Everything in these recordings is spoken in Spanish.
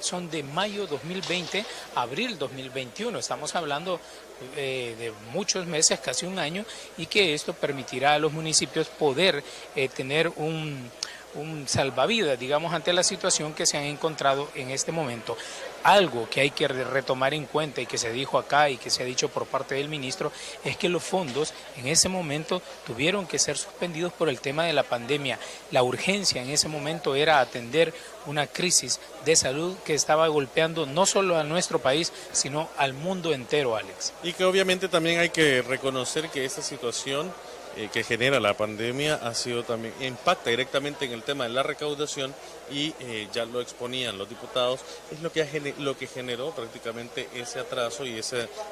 son de mayo 2020 a abril 2021. Estamos hablando de muchos meses, casi un año, y que esto permitirá a los municipios poder tener un salvavidas, digamos, ante la situación que se han encontrado en este momento. Algo que hay que retomar en cuenta y que se dijo acá y que se ha dicho por parte del ministro es que los fondos en ese momento tuvieron que ser suspendidos por el tema de la pandemia. La urgencia en ese momento era atender una crisis de salud que estaba golpeando no solo a nuestro país, sino al mundo entero, Alex. Y que obviamente también hay que reconocer que esta situación que genera la pandemia ha sido también, impacta directamente en el tema de la recaudación y ya lo exponían los diputados, es lo que generó prácticamente ese atraso y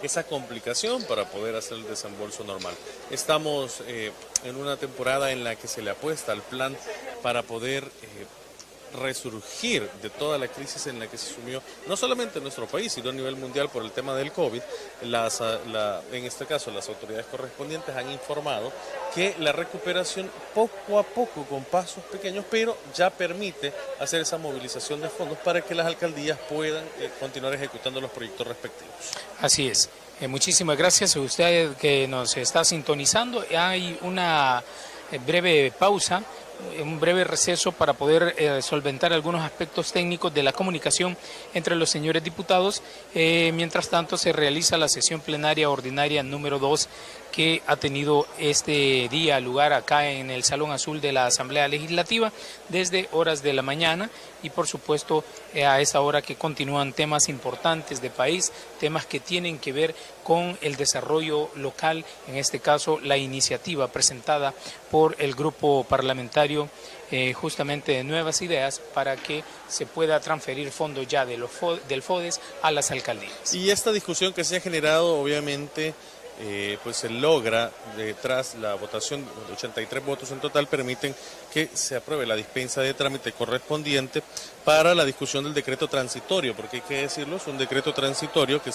esa complicación para poder hacer el desembolso normal. Estamos en una temporada en la que se le apuesta al plan para poder resurgir de toda la crisis en la que se sumió, no solamente en nuestro país, sino a nivel mundial por el tema del COVID. En este caso, las autoridades correspondientes han informado que la recuperación poco a poco, con pasos pequeños, pero ya permite hacer esa movilización de fondos para que las alcaldías puedan continuar ejecutando los proyectos respectivos. Así es. Muchísimas gracias a usted que nos está sintonizando. Hay una breve pausa, un breve receso para poder solventar algunos aspectos técnicos de la comunicación entre los señores diputados. Mientras tanto, se realiza la sesión plenaria ordinaria número 2 que ha tenido este día lugar acá en el Salón Azul de la Asamblea Legislativa desde horas de la mañana y por supuesto a esa hora que continúan temas importantes de país, temas que tienen que ver con el desarrollo local, en este caso la iniciativa presentada por el grupo parlamentario justamente de Nuevas Ideas para que se pueda transferir fondos ya del FODES a las alcaldías. Y esta discusión que se ha generado obviamente pues se logra tras la votación, 83 votos en total permiten que se apruebe la dispensa de trámite correspondiente para la discusión del decreto transitorio, porque hay que decirlo, es un decreto transitorio que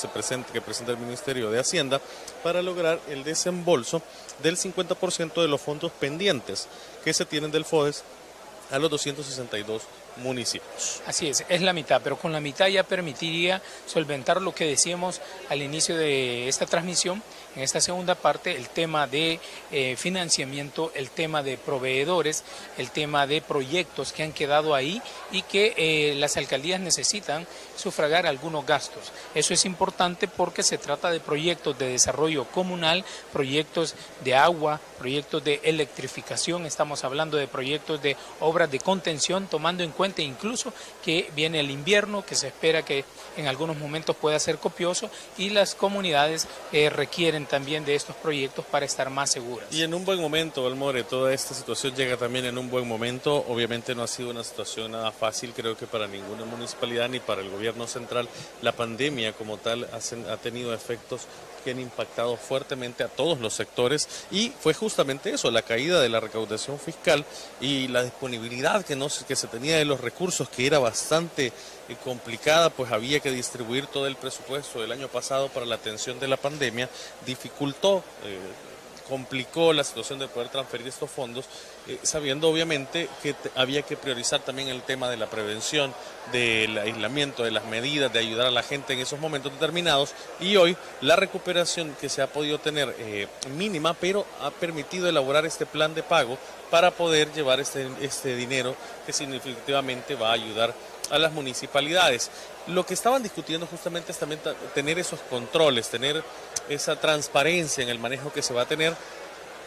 presenta el Ministerio de Hacienda para lograr el desembolso del 50% de los fondos pendientes que se tienen del FODES a los 262 municipios. Así es la mitad, pero con la mitad ya permitiría solventar lo que decíamos al inicio de esta transmisión, en esta segunda parte, el tema de financiamiento, el tema de proveedores, el tema de proyectos que han quedado ahí y que las alcaldías necesitan sufragar algunos gastos. Eso es importante porque se trata de proyectos de desarrollo comunal, proyectos de agua, proyectos de electrificación, estamos hablando de proyectos de obras de contención, tomando en cuenta incluso que viene el invierno, que se espera que en algunos momentos pueda ser copioso y las comunidades requieren también de estos proyectos para estar más seguras. Y en un buen momento, Valmore, toda esta situación llega también en un buen momento. Obviamente no ha sido una situación nada fácil, creo que para ninguna municipalidad ni para el gobierno central. La pandemia como tal ha tenido efectos que han impactado fuertemente a todos los sectores y fue justamente eso, la caída de la recaudación fiscal y la disponibilidad que se tenía de los recursos, que era bastante complicada, pues había que distribuir todo el presupuesto del año pasado para la atención de la pandemia, dificultó, complicó la situación de poder transferir estos fondos, sabiendo obviamente que había que priorizar también el tema de la prevención, del aislamiento, de las medidas, de ayudar a la gente en esos momentos determinados, y hoy la recuperación que se ha podido tener mínima, pero ha permitido elaborar este plan de pago para poder llevar este dinero que significativamente va a ayudar a las municipalidades. Lo que estaban discutiendo justamente es también tener esos controles, tener esa transparencia en el manejo que se va a tener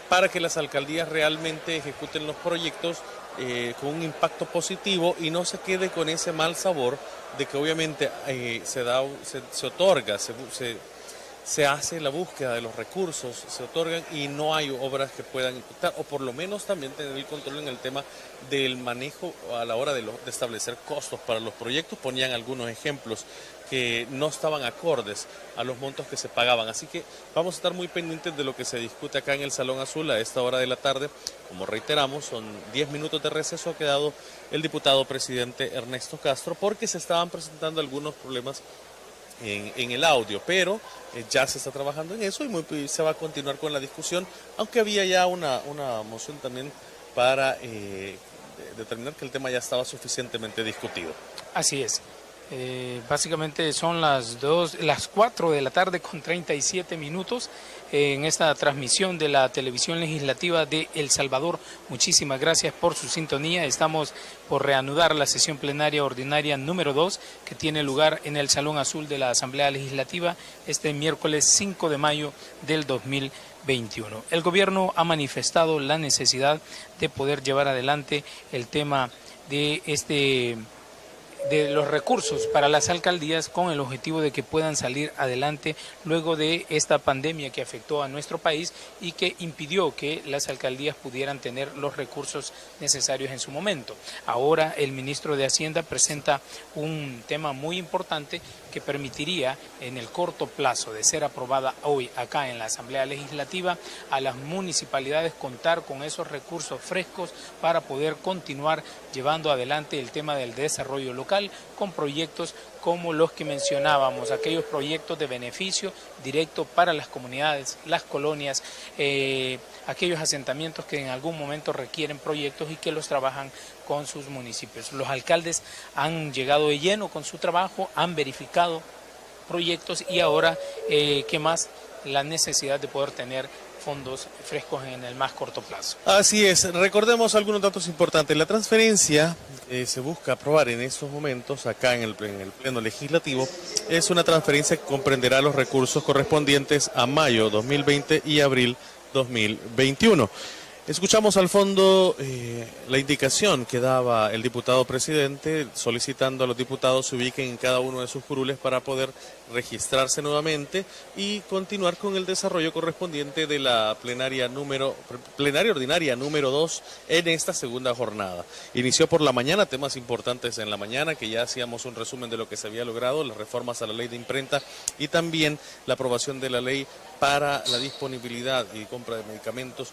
para que las alcaldías realmente ejecuten los proyectos con un impacto positivo y no se quede con ese mal sabor de que obviamente se otorga, se hace la búsqueda de los recursos, se otorgan y no hay obras que puedan impactar, o por lo menos también tener el control en el tema del manejo a la hora de establecer costos para los proyectos. Ponían algunos ejemplos que no estaban acordes a los montos que se pagaban. Así que vamos a estar muy pendientes de lo que se discute acá en el Salón Azul a esta hora de la tarde. Como reiteramos, son 10 minutos de receso, ha quedado el diputado presidente Ernesto Castro, porque se estaban presentando algunos problemas en el audio, pero ya se está trabajando en eso y se va a continuar con la discusión, aunque había ya una moción también para determinar que el tema ya estaba suficientemente discutido. Así es. Básicamente son las 4 de la tarde con 37 minutos en esta transmisión de la televisión legislativa de El Salvador. Muchísimas gracias por su sintonía. Estamos por reanudar la sesión plenaria ordinaria número 2 que tiene lugar en el Salón Azul de la Asamblea Legislativa este miércoles 5 de mayo del 2021. El gobierno ha manifestado la necesidad de poder llevar adelante el tema de los recursos para las alcaldías con el objetivo de que puedan salir adelante luego de esta pandemia que afectó a nuestro país y que impidió que las alcaldías pudieran tener los recursos necesarios en su momento. Ahora el ministro de Hacienda presenta un tema muy importante que permitiría en el corto plazo de ser aprobada hoy acá en la Asamblea Legislativa a las municipalidades contar con esos recursos frescos para poder continuar llevando adelante el tema del desarrollo local con proyectos como los que mencionábamos, aquellos proyectos de beneficio directo para las comunidades, las colonias, aquellos asentamientos que en algún momento requieren proyectos y que los trabajan con sus municipios. Los alcaldes han llegado de lleno con su trabajo, han verificado proyectos y ahora, ¿qué más? La necesidad de poder tener fondos frescos en el más corto plazo. Así es, recordemos algunos datos importantes. La transferencia se busca aprobar en estos momentos acá en el Pleno Legislativo es una transferencia que comprenderá los recursos correspondientes a mayo 2020 y abril 2021. Escuchamos al fondo la indicación que daba el diputado presidente solicitando a los diputados se ubiquen en cada uno de sus curules para poder registrarse nuevamente y continuar con el desarrollo correspondiente de la plenaria ordinaria número 2 en esta segunda jornada. Inició por la mañana, temas importantes en la mañana, que ya hacíamos un resumen de lo que se había logrado, las reformas a la ley de imprenta y también la aprobación de la ley para la disponibilidad y compra de medicamentos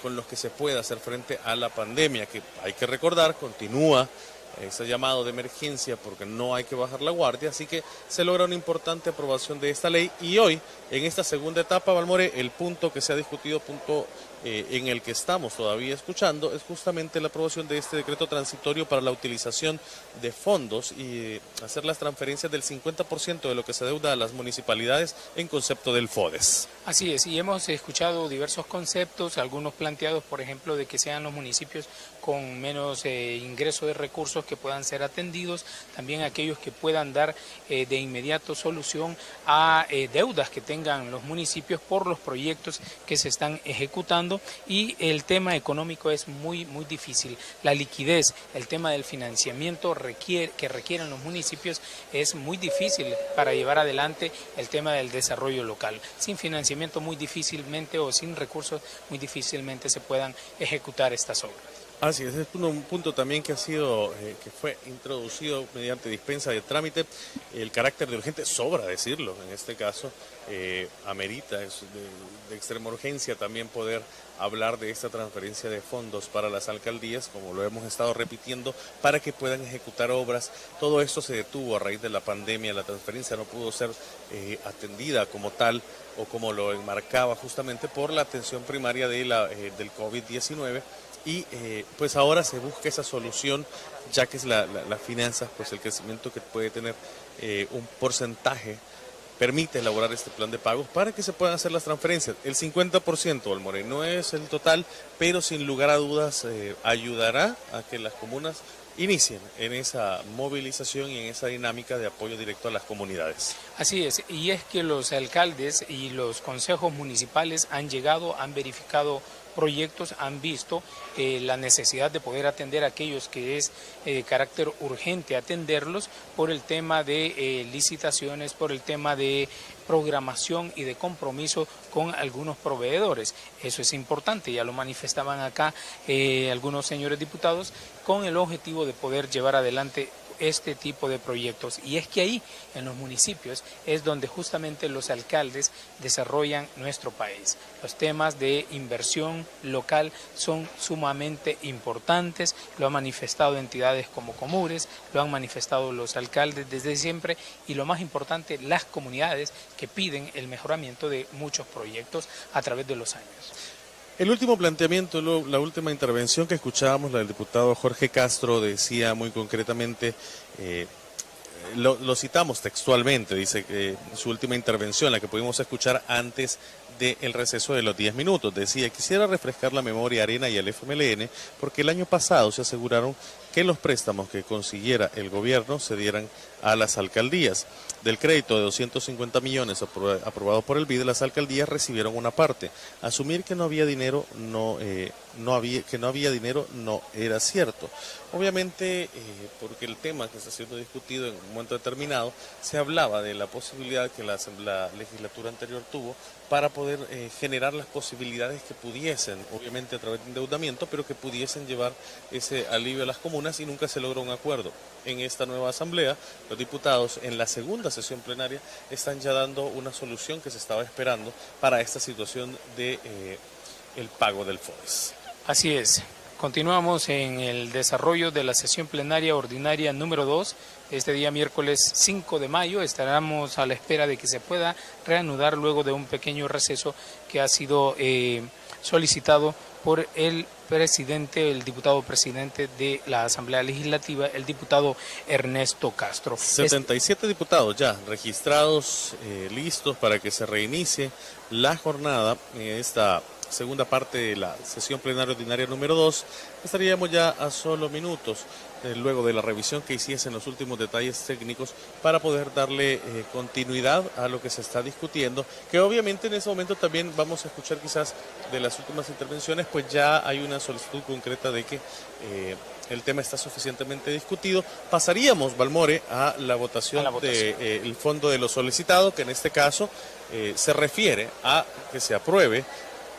con los que se pueda hacer frente a la pandemia, que hay que recordar, continúa ese llamado de emergencia porque no hay que bajar la guardia, así que se logra una importante aprobación de esta ley y hoy, en esta segunda etapa, Balmore, el punto que se ha discutido, en el que estamos todavía escuchando, es justamente la aprobación de este decreto transitorio para la utilización de fondos y hacer las transferencias del 50% de lo que se deuda a las municipalidades en concepto del FODES. Así es, y hemos escuchado diversos conceptos, algunos planteados, por ejemplo, de que sean los municipios con menos ingreso de recursos que puedan ser atendidos, también aquellos que puedan dar de inmediato solución a deudas que tengan los municipios por los proyectos que se están ejecutando, y el tema económico es muy difícil. La liquidez, el tema del financiamiento que requieren los municipios es muy difícil para llevar adelante el tema del desarrollo local. Sin financiamiento muy difícilmente o sin recursos muy difícilmente se puedan ejecutar estas obras. Así es un punto también que ha sido, que fue introducido mediante dispensa de trámite. El carácter de urgente, sobra decirlo, en este caso, amerita, es de extrema urgencia también poder hablar de esta transferencia de fondos para las alcaldías, como lo hemos estado repitiendo, para que puedan ejecutar obras. Todo esto se detuvo a raíz de la pandemia, la transferencia no pudo ser atendida como tal o como lo enmarcaba justamente por la atención primaria del COVID-19. Y pues ahora se busca esa solución, ya que es las finanzas, pues el crecimiento que puede tener un porcentaje permite elaborar este plan de pagos para que se puedan hacer las transferencias. El 50%, Balmore, no es el total, pero sin lugar a dudas ayudará a que las comunas inicien en esa movilización y en esa dinámica de apoyo directo a las comunidades. Así es, y es que los alcaldes y los consejos municipales han verificado proyectos, han visto la necesidad de poder atender a aquellos que es carácter urgente atenderlos por el tema de licitaciones, por el tema de programación y de compromiso con algunos proveedores. Eso es importante, ya lo manifestaban acá algunos señores diputados, con el objetivo de poder llevar adelante este tipo de proyectos. Y es que ahí, en los municipios, es donde justamente los alcaldes desarrollan nuestro país. Los temas de inversión local son sumamente importantes, lo han manifestado entidades como Comures, lo han manifestado los alcaldes desde siempre, y lo más importante, las comunidades que piden el mejoramiento de muchos proyectos a través de los años. El último planteamiento, la última intervención que escuchábamos, la del diputado Jorge Castro, decía muy concretamente lo citamos textualmente, dice que su última intervención, la que pudimos escuchar antes del receso de los 10 minutos, decía: quisiera refrescar la memoria a Arena y al FMLN porque el año pasado se aseguraron que los préstamos que consiguiera el gobierno se dieran a las alcaldías. Del crédito de 250 millones aprobado por el BID, las alcaldías recibieron una parte. Asumir que no había dinero no era cierto. Obviamente, porque el tema que está siendo discutido en un momento determinado, se hablaba de la posibilidad que la legislatura anterior tuvo para poder generar las posibilidades que pudiesen, obviamente a través de endeudamiento, pero que pudiesen llevar ese alivio a las comunas, y nunca se logró un acuerdo. En esta nueva asamblea, los diputados en la segunda sesión plenaria están ya dando una solución que se estaba esperando para esta situación de el pago del FOES. Así es. Continuamos en el desarrollo de la sesión plenaria ordinaria número 2. Este día miércoles 5 de mayo estaremos a la espera de que se pueda reanudar luego de un pequeño receso que ha sido solicitado por el presidente, el diputado presidente de la Asamblea Legislativa, el diputado Ernesto Castro. 77 diputados ya registrados, listos para que se reinicie la jornada en esta segunda parte de la sesión plenaria ordinaria número 2. Estaríamos ya a solo minutos luego de la revisión que hiciesen los últimos detalles técnicos para poder darle continuidad a lo que se está discutiendo, que obviamente en ese momento también vamos a escuchar quizás de las últimas intervenciones, pues ya hay una solicitud concreta de que el tema está suficientemente discutido. Pasaríamos, Balmore, a la votación, del fondo de lo solicitado, que en este caso se refiere a que se apruebe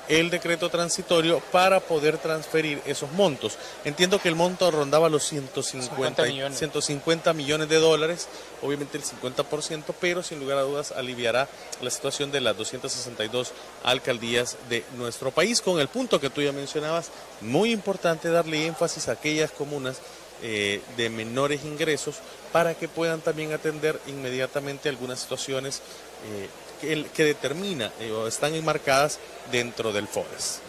el decreto transitorio para poder transferir esos montos. Entiendo que el monto rondaba los 150 millones de dólares, obviamente el 50%, pero sin lugar a dudas aliviará la situación de las 262 alcaldías de nuestro país, con el punto que tú ya mencionabas, muy importante darle énfasis a aquellas comunas de menores ingresos para que puedan también atender inmediatamente algunas situaciones que determina o están enmarcadas dentro del FOES.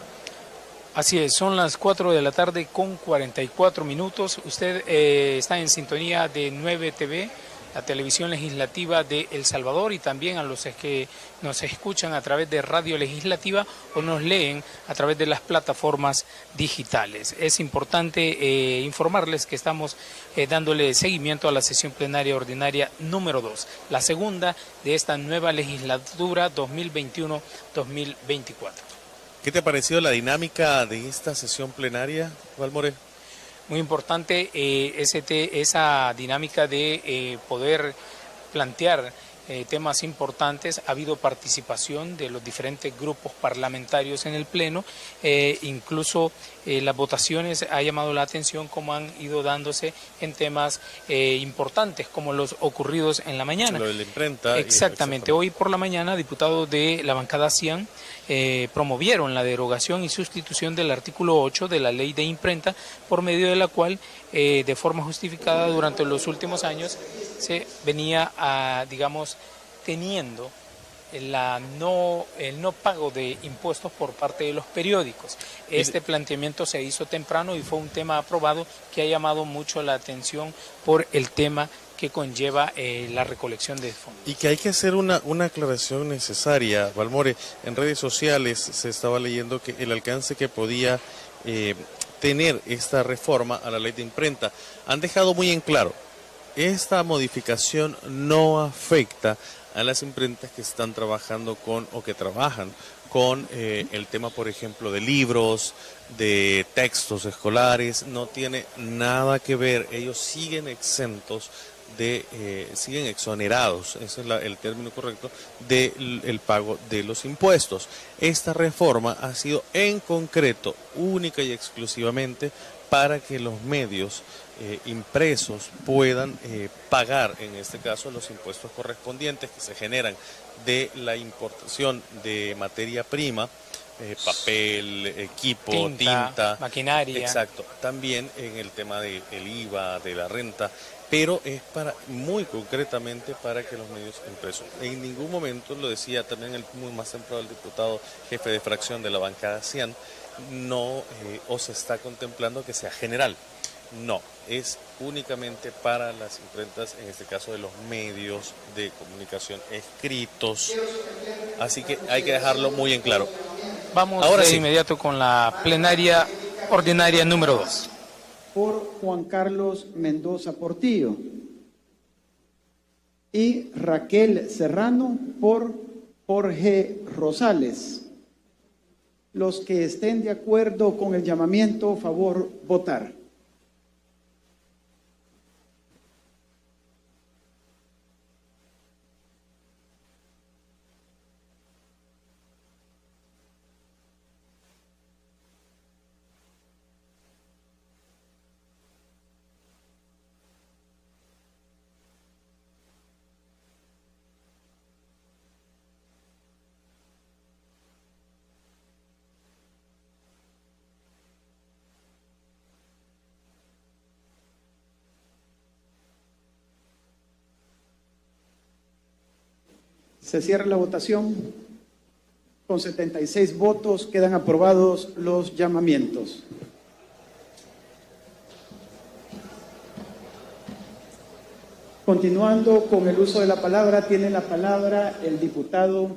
Así es, son las 4 de la tarde con 44 minutos. Usted está en sintonía de 9 TV, la televisión legislativa de El Salvador, y también a los que nos escuchan a través de Radio Legislativa o nos leen a través de las plataformas digitales. Es importante informarles que estamos dándole seguimiento a la sesión plenaria ordinaria número 2, la segunda de esta nueva legislatura 2021-2024. ¿Qué te ha parecido la dinámica de esta sesión plenaria, Balmore? Muy importante esa dinámica de poder plantear temas importantes. Ha habido participación de los diferentes grupos parlamentarios en el Pleno, incluso las votaciones ha llamado la atención cómo han ido dándose en temas importantes como los ocurridos en la mañana. Lo de la imprenta. Exactamente. Hoy por la mañana, diputados de la bancada CIAN promovieron la derogación y sustitución del artículo 8 de la ley de imprenta, por medio de la cual de forma justificada durante los últimos años se venía teniendo el no pago de impuestos por parte de los periódicos. Este planteamiento se hizo temprano y fue un tema aprobado que ha llamado mucho la atención por el tema que conlleva la recolección de fondos. Y que hay que hacer una aclaración necesaria, Balmore. En redes sociales se estaba leyendo que el alcance que podía tener esta reforma a la ley de imprenta, han dejado muy en claro, esta modificación no afecta a las imprentas que están trabajando con o que trabajan con el tema, por ejemplo, de libros, de textos escolares. No tiene nada que ver, ellos siguen exentos siguen exonerados, ese es el término correcto, del pago de los impuestos. Esta reforma ha sido en concreto, única y exclusivamente, para que los medios impresos puedan pagar, en este caso, los impuestos correspondientes que se generan de la importación de materia prima, papel, equipo, tinta, maquinaria. Exacto. También en el tema del IVA, de la renta, pero es muy concretamente para que los medios impresos. En ningún momento, lo decía también muy más temprano el diputado jefe de fracción de la bancada CIAN, no o se está contemplando que sea general. No, es únicamente para las imprentas, en este caso de los medios de comunicación escritos, así que hay que dejarlo muy en claro. Vamos Ahora de sí. inmediato con la plenaria ordinaria número 2. Por Juan Carlos Mendoza Portillo y Raquel Serrano por Jorge Rosales. Los que estén de acuerdo con el llamamiento, favor votar. Se cierra la votación. Con 76 votos quedan aprobados los llamamientos. Continuando con el uso de la palabra, tiene la palabra el diputado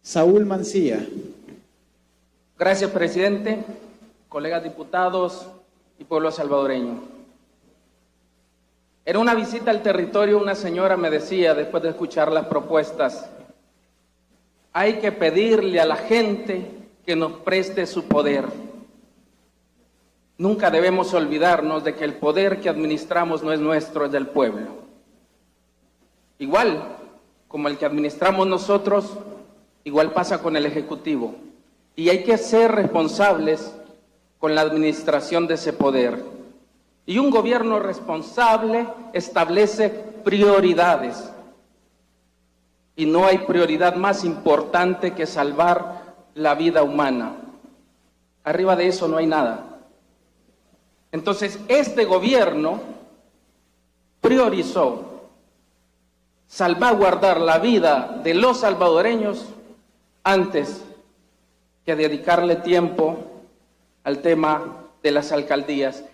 Saúl Mancilla. Gracias, presidente, colegas diputados y pueblo salvadoreño. En una visita al territorio, una señora me decía, después de escuchar las propuestas, hay que pedirle a la gente que nos preste su poder. Nunca debemos olvidarnos de que el poder que administramos no es nuestro, es del pueblo. Igual como el que administramos nosotros, igual pasa con el Ejecutivo. Y hay que ser responsables con la administración de ese poder. Y un gobierno responsable establece prioridades. Y no hay prioridad más importante que salvar la vida humana. Arriba de eso no hay nada. Entonces, este gobierno priorizó salvaguardar la vida de los salvadoreños antes que dedicarle tiempo al tema de las alcaldías.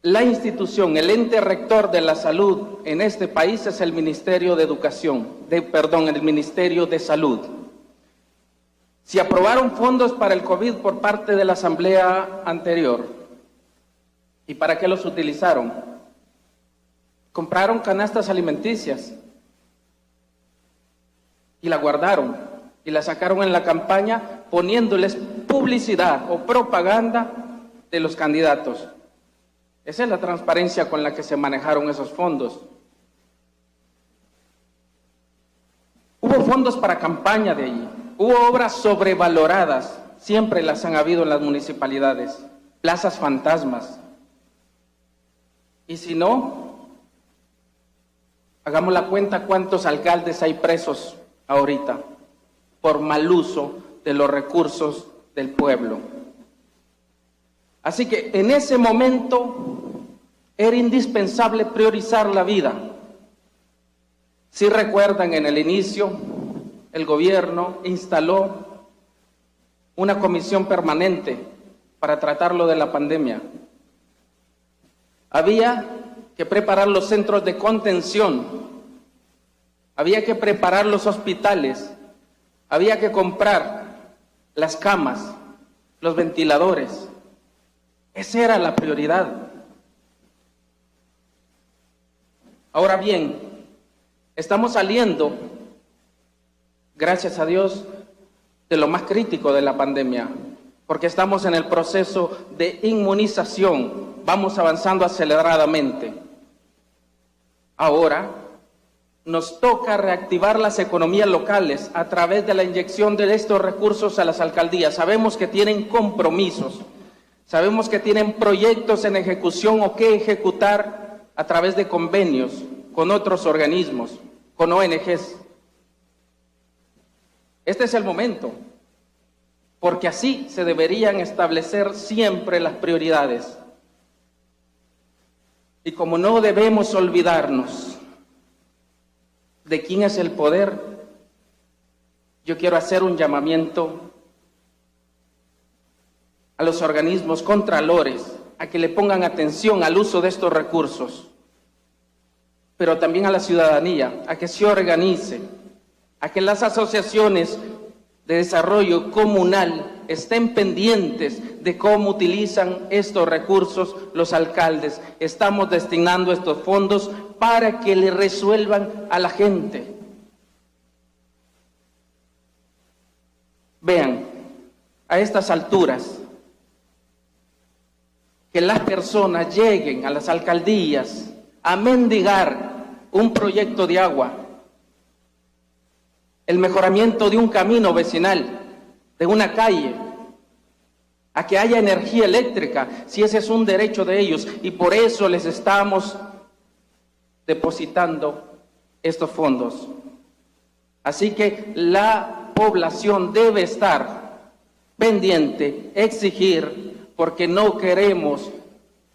La institución, el ente rector de la salud en este país es el Ministerio de el Ministerio de Salud. Se aprobaron fondos para el COVID por parte de la Asamblea anterior. ¿Y para qué los utilizaron? Compraron canastas alimenticias y la guardaron y la sacaron en la campaña poniéndoles publicidad o propaganda de los candidatos. Esa es la transparencia con la que se manejaron esos fondos. Hubo fondos para campaña de allí, hubo obras sobrevaloradas, siempre las han habido en las municipalidades, plazas fantasmas. Y si no, hagamos la cuenta cuántos alcaldes hay presos ahorita por mal uso de los recursos del pueblo. Así que en ese momento era indispensable priorizar la vida. Si recuerdan, en el inicio, el gobierno instaló una comisión permanente para tratarlo de la pandemia. Había que preparar los centros de contención, había que preparar los hospitales, había que comprar las camas, los ventiladores. Esa era la prioridad. Ahora bien, estamos saliendo, gracias a Dios, de lo más crítico de la pandemia, porque estamos en el proceso de inmunización, vamos avanzando aceleradamente. Ahora nos toca reactivar las economías locales a través de la inyección de estos recursos a las alcaldías. Sabemos que tienen compromisos, sabemos que tienen proyectos en ejecución o que ejecutar a través de convenios con otros organismos, con ONGs. Este es el momento, porque así se deberían establecer siempre las prioridades. Y como no debemos olvidarnos de quién es el poder, yo quiero hacer un llamamiento a los organismos contralores, a que le pongan atención al uso de estos recursos, pero también a la ciudadanía, a que se organice, a que las asociaciones de desarrollo comunal estén pendientes de cómo utilizan estos recursos los alcaldes. Estamos destinando estos fondos para que le resuelvan a la gente. Vean, a estas alturas, que las personas lleguen a las alcaldías a mendigar un proyecto de agua, el mejoramiento de un camino vecinal, de una calle, a que haya energía eléctrica, si ese es un derecho de ellos, y por eso les estamos depositando estos fondos. Así que la población debe estar pendiente, exigir, porque no queremos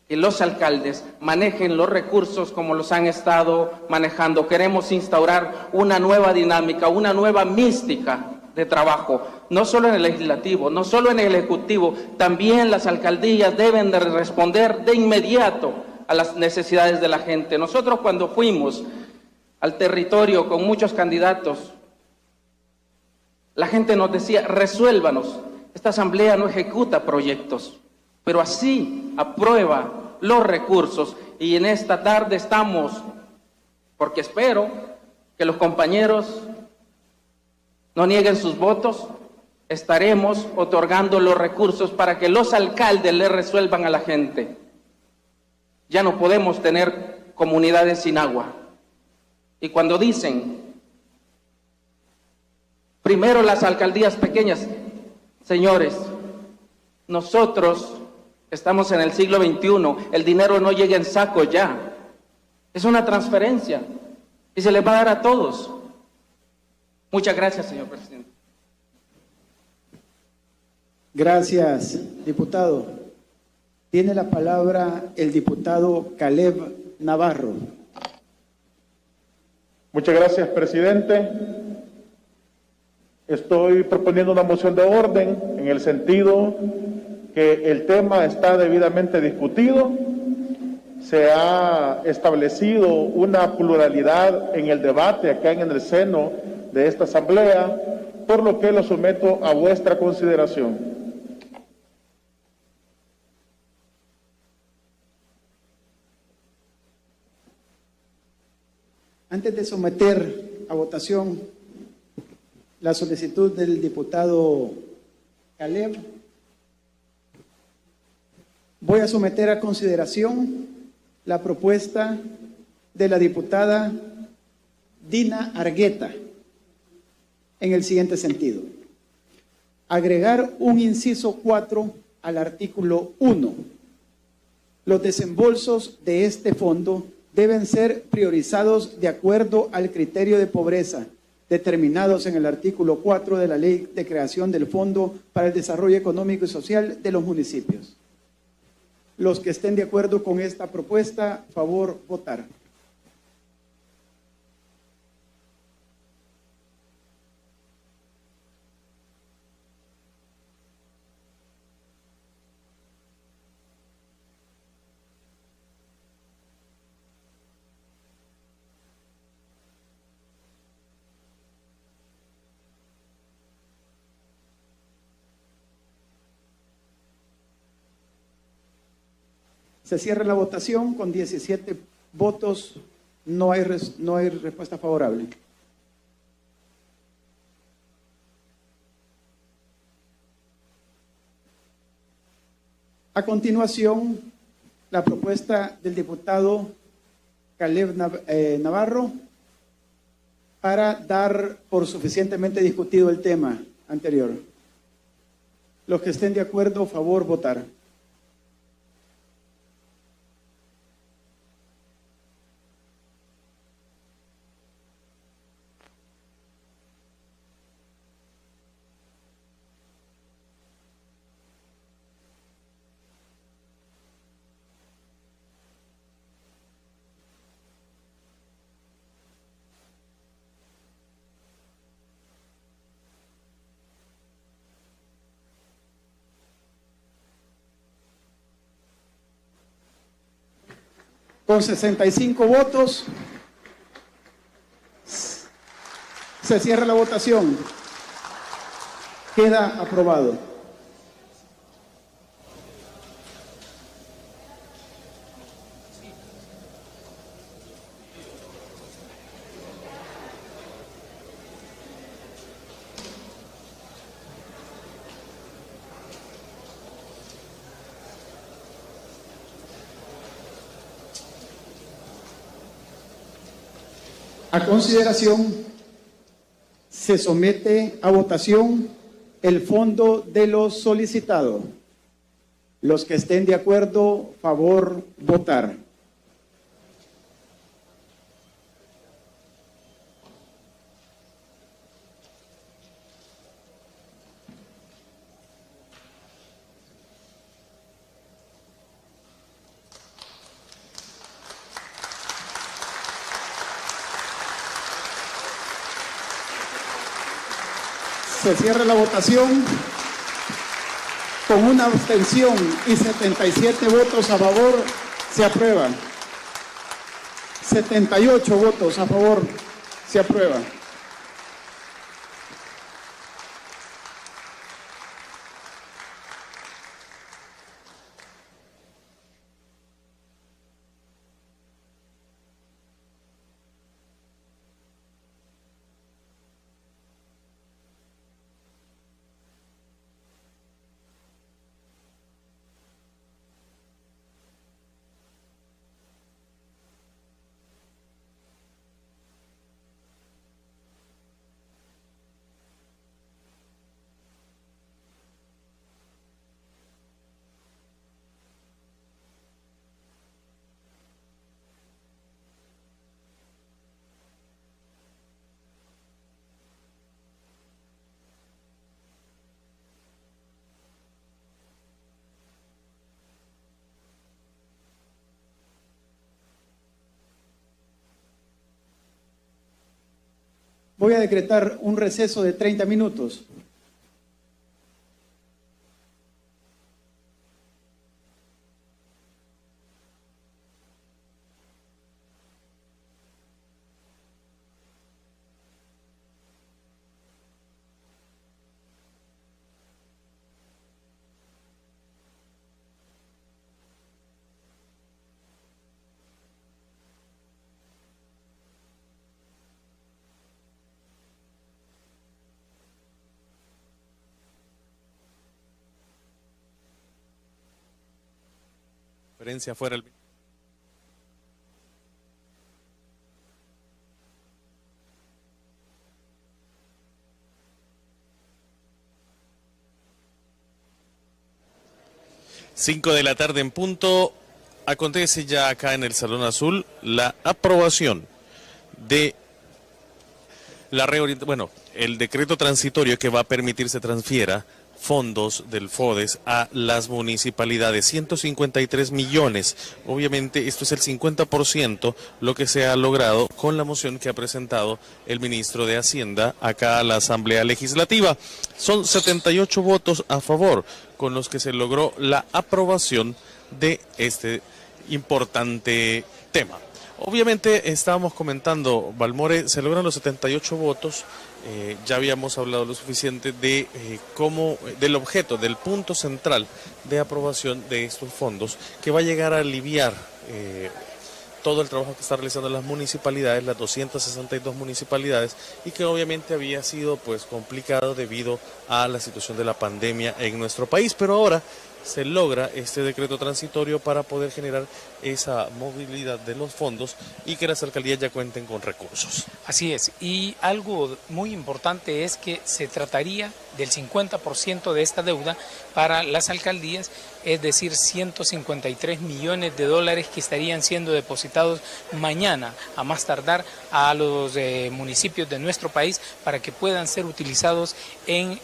que los alcaldes manejen los recursos como los han estado manejando. Queremos instaurar una nueva dinámica, una nueva mística de trabajo, no solo en el legislativo, no solo en el ejecutivo, también las alcaldías deben de responder de inmediato a las necesidades de la gente. Nosotros cuando fuimos al territorio con muchos candidatos, la gente nos decía, resuélvanos, esta asamblea no ejecuta proyectos, pero así aprueba los recursos, y en esta tarde estamos, porque espero que los compañeros no nieguen sus votos, estaremos otorgando los recursos para que los alcaldes le resuelvan a la gente. Ya no podemos tener comunidades sin agua. Y cuando dicen, primero las alcaldías pequeñas, señores, nosotros estamos en el siglo XXI, el dinero no llega en saco ya, es una transferencia y se les va a dar a todos. Muchas gracias, señor presidente. Gracias, diputado. Tiene la palabra el diputado Caleb Navarro. Muchas gracias, presidente. Estoy proponiendo una moción de orden en el sentido que el tema está debidamente discutido, se ha establecido una pluralidad en el debate acá en el seno de esta asamblea, por lo que lo someto a vuestra consideración. Antes de someter a votación la solicitud del diputado Caleb, voy a someter a consideración la propuesta de la diputada Dina Argueta en el siguiente sentido: agregar un inciso 4 al artículo 1. Los desembolsos de este fondo deben ser priorizados de acuerdo al criterio de pobreza determinados en el artículo 4 de la Ley de Creación del Fondo para el Desarrollo Económico y Social de los municipios. Los que estén de acuerdo con esta propuesta, favor votar. Se cierra la votación con 17 votos, no hay respuesta favorable. A continuación, la propuesta del diputado Caleb Navarro para dar por suficientemente discutido el tema anterior. Los que estén de acuerdo, favor votar. Con 65 votos, se cierra la votación. Queda aprobado. A consideración, se somete a votación el fondo de los solicitados. Los que estén de acuerdo, favor, votar. Se cierra la votación. Con una abstención y 77 votos a favor, se aprueba. 78 votos a favor, se aprueba. Voy a decretar un receso de 30 minutos. Fuera el... Cinco de la tarde en punto, acontece ya acá en el Salón Azul la aprobación de la reorientación, el decreto transitorio que va a permitir se transfiera fondos del FODES a las municipalidades, 153 millones. Obviamente esto es el 50% lo que se ha logrado con la moción que ha presentado el ministro de Hacienda acá a la Asamblea Legislativa. Son 78 votos a favor, con los que se logró la aprobación de este importante tema. Obviamente estábamos comentando, Balmore, se logran los 78 votos. Ya habíamos hablado lo suficiente de del objeto, del punto central de aprobación de estos fondos, que va a llegar a aliviar todo el trabajo que están realizando las municipalidades, las 262 municipalidades, y que obviamente había sido pues complicado debido a la situación de la pandemia en nuestro país, pero ahora se logra este decreto transitorio para poder generar esa movilidad de los fondos y que las alcaldías ya cuenten con recursos. Así es, y algo muy importante es que se trataría del 50% de esta deuda para las alcaldías, es decir, 153 millones de dólares que estarían siendo depositados mañana, a más tardar, a los municipios de nuestro país para que puedan ser utilizados en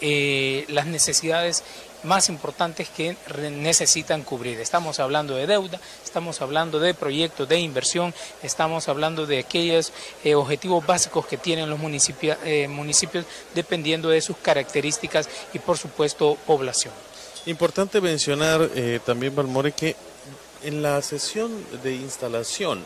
las necesidades más importantes que necesitan cubrir. Estamos hablando de deuda, estamos hablando de proyectos de inversión, estamos hablando de aquellos objetivos básicos que tienen los municipios dependiendo de sus características y, por supuesto, población. Importante mencionar también, Balmore, que En la sesión de instalación,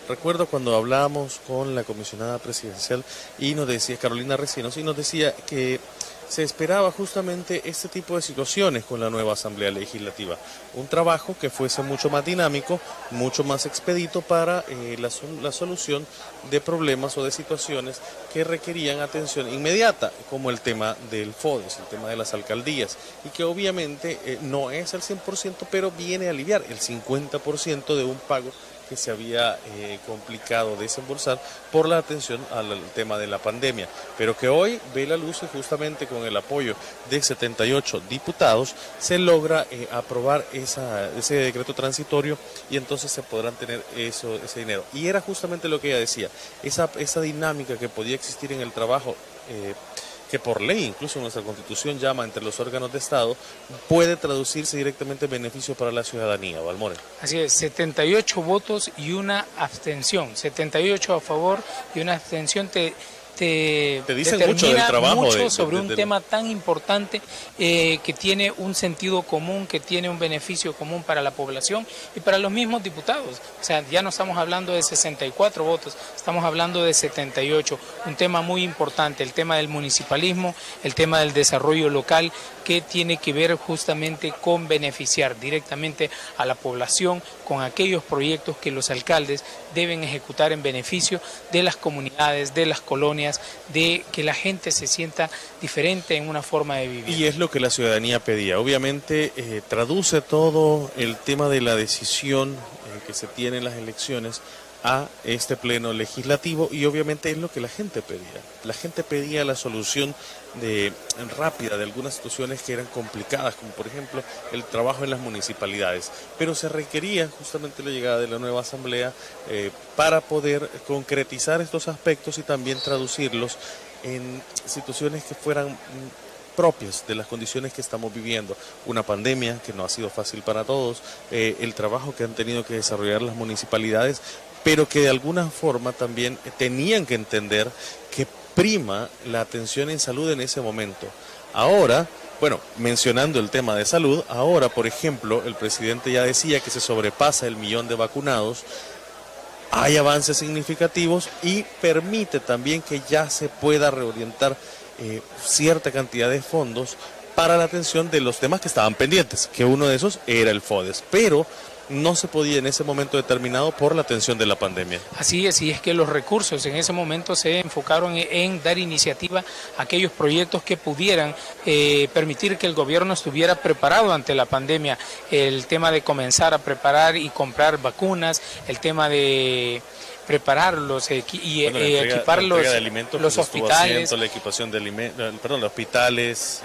recuerdo cuando hablábamos con la comisionada presidencial y nos decía, Carolina Recinos, y nos decía que se esperaba justamente este tipo de situaciones con la nueva Asamblea Legislativa. Un trabajo que fuese mucho más dinámico, mucho más expedito para la solución de problemas o de situaciones que requerían atención inmediata, como el tema del FODES, el tema de las alcaldías, y que obviamente no es al 100%, pero viene a aliviar el 50% de un pago que se había complicado desembolsar por la atención al tema de la pandemia, pero que hoy ve la luz y justamente con el apoyo de 78 diputados se logra aprobar ese decreto transitorio y entonces se podrán tener ese dinero. Y era justamente lo que ella decía, esa dinámica que podía existir en el trabajo, que por ley, incluso nuestra Constitución llama entre los órganos de Estado, puede traducirse directamente en beneficio para la ciudadanía. Valmore. Así es, 78 votos y una abstención, 78 a favor y una abstención te dicen mucho del trabajo mucho sobre un tema tan importante que tiene un sentido común, que tiene un beneficio común para la población y para los mismos diputados. O sea, ya no estamos hablando de 64 votos, estamos hablando de 78. Un tema muy importante, el tema del municipalismo, el tema del desarrollo local, que tiene que ver justamente con beneficiar directamente a la población con aquellos proyectos que los alcaldes deben ejecutar en beneficio de las comunidades, de las colonias, de que la gente se sienta diferente en una forma de vivir. Y es lo que la ciudadanía pedía. Obviamente traduce todo el tema de la decisión que se tiene en las elecciones a este pleno legislativo y obviamente es lo que la gente pedía. La gente pedía la solución rápida de algunas situaciones que eran complicadas, como por ejemplo el trabajo en las municipalidades, pero se requería justamente la llegada de la nueva asamblea para poder concretizar estos aspectos y también traducirlos en situaciones que fueran propias de las condiciones que estamos viviendo, una pandemia que no ha sido fácil para todos, el trabajo que han tenido que desarrollar las municipalidades, pero que de alguna forma también tenían que entender que prima la atención en salud en ese momento. Ahora, bueno, mencionando el tema de salud, ahora, por ejemplo, el presidente ya decía que se sobrepasa el 1.000.000 de vacunados, hay avances significativos y permite también que ya se pueda reorientar cierta cantidad de fondos para la atención de los temas que estaban pendientes, que uno de esos era el FODES, pero no se podía en ese momento determinado por la atención de la pandemia. Así es que los recursos en ese momento se enfocaron en dar iniciativa a aquellos proyectos que pudieran permitir que el gobierno estuviera preparado ante la pandemia, el tema de comenzar a preparar y comprar vacunas, el tema de prepararlos y equipar los hospitales, la equipación de los hospitales,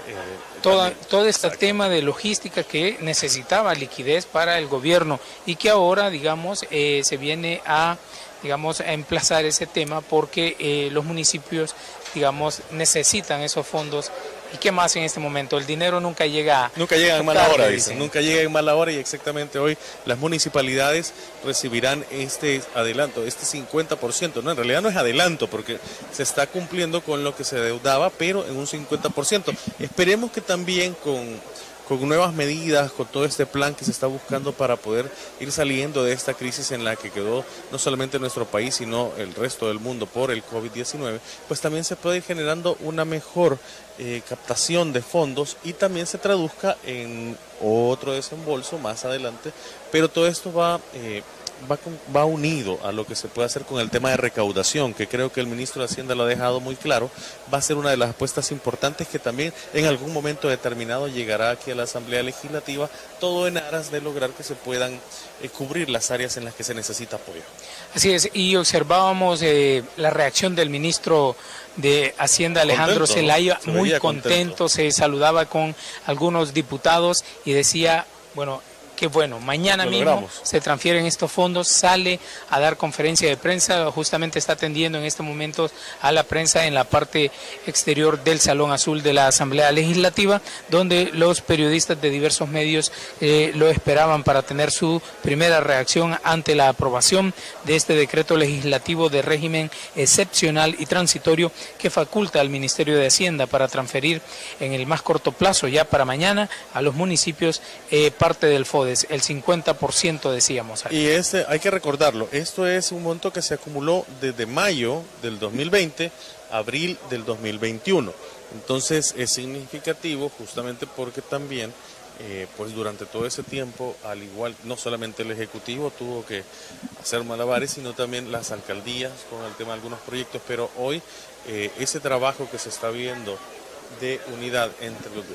todo este tema de logística que necesitaba liquidez para el gobierno y que ahora, digamos, se viene a emplazar ese tema porque los municipios, digamos, necesitan esos fondos. ¿Y qué más en este momento? El dinero nunca llega en mala hora, dicen. Nunca llega en mala hora y exactamente hoy las municipalidades recibirán este adelanto, este 50%. No, en realidad no es adelanto porque se está cumpliendo con lo que se deudaba, pero en un 50%. Esperemos que también con nuevas medidas, con todo este plan que se está buscando para poder ir saliendo de esta crisis en la que quedó no solamente nuestro país, sino el resto del mundo por el COVID-19, pues también se puede ir generando una mejor captación de fondos y también se traduzca en otro desembolso más adelante, pero todo esto va unido a lo que se puede hacer con el tema de recaudación, que creo que el ministro de Hacienda lo ha dejado muy claro, va a ser una de las apuestas importantes que también en algún momento determinado llegará aquí a la Asamblea Legislativa, todo en aras de lograr que se puedan cubrir las áreas en las que se necesita apoyo. Así es, y observábamos la reacción del ministro de Hacienda, Alejandro Zelaya, muy contento, se saludaba con algunos diputados y decía, bueno, que bueno, mañana mismo se transfieren estos fondos, sale a dar conferencia de prensa, justamente está atendiendo en este momento a la prensa en la parte exterior del Salón Azul de la Asamblea Legislativa, donde los periodistas de diversos medios lo esperaban para tener su primera reacción ante la aprobación de este decreto legislativo de régimen excepcional y transitorio que faculta al Ministerio de Hacienda para transferir en el más corto plazo, ya para mañana, a los municipios parte del FODES. el 50% decíamos ahí. Y hay que recordarlo, esto es un monto que se acumuló desde mayo del 2020 a abril del 2021. Entonces es significativo justamente porque también pues durante todo ese tiempo, al igual, no solamente el Ejecutivo tuvo que hacer malabares, sino también las alcaldías con el tema de algunos proyectos, pero hoy ese trabajo que se está viendo de unidad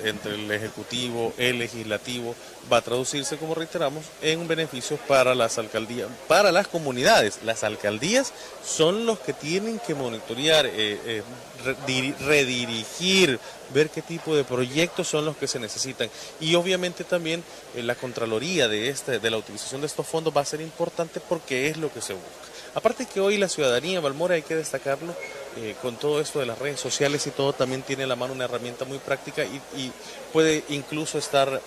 entre el Ejecutivo, el Legislativo, va a traducirse, como reiteramos, en beneficios para las alcaldías, para las comunidades. Las alcaldías son los que tienen que monitorear, redirigir, ver qué tipo de proyectos son los que se necesitan. Y obviamente también la Contraloría de la utilización de estos fondos va a ser importante porque es lo que se busca. Aparte que hoy la ciudadanía, Balmore, hay que destacarlo, con todo esto de las redes sociales y todo, también tiene a la mano una herramienta muy práctica y puede incluso estar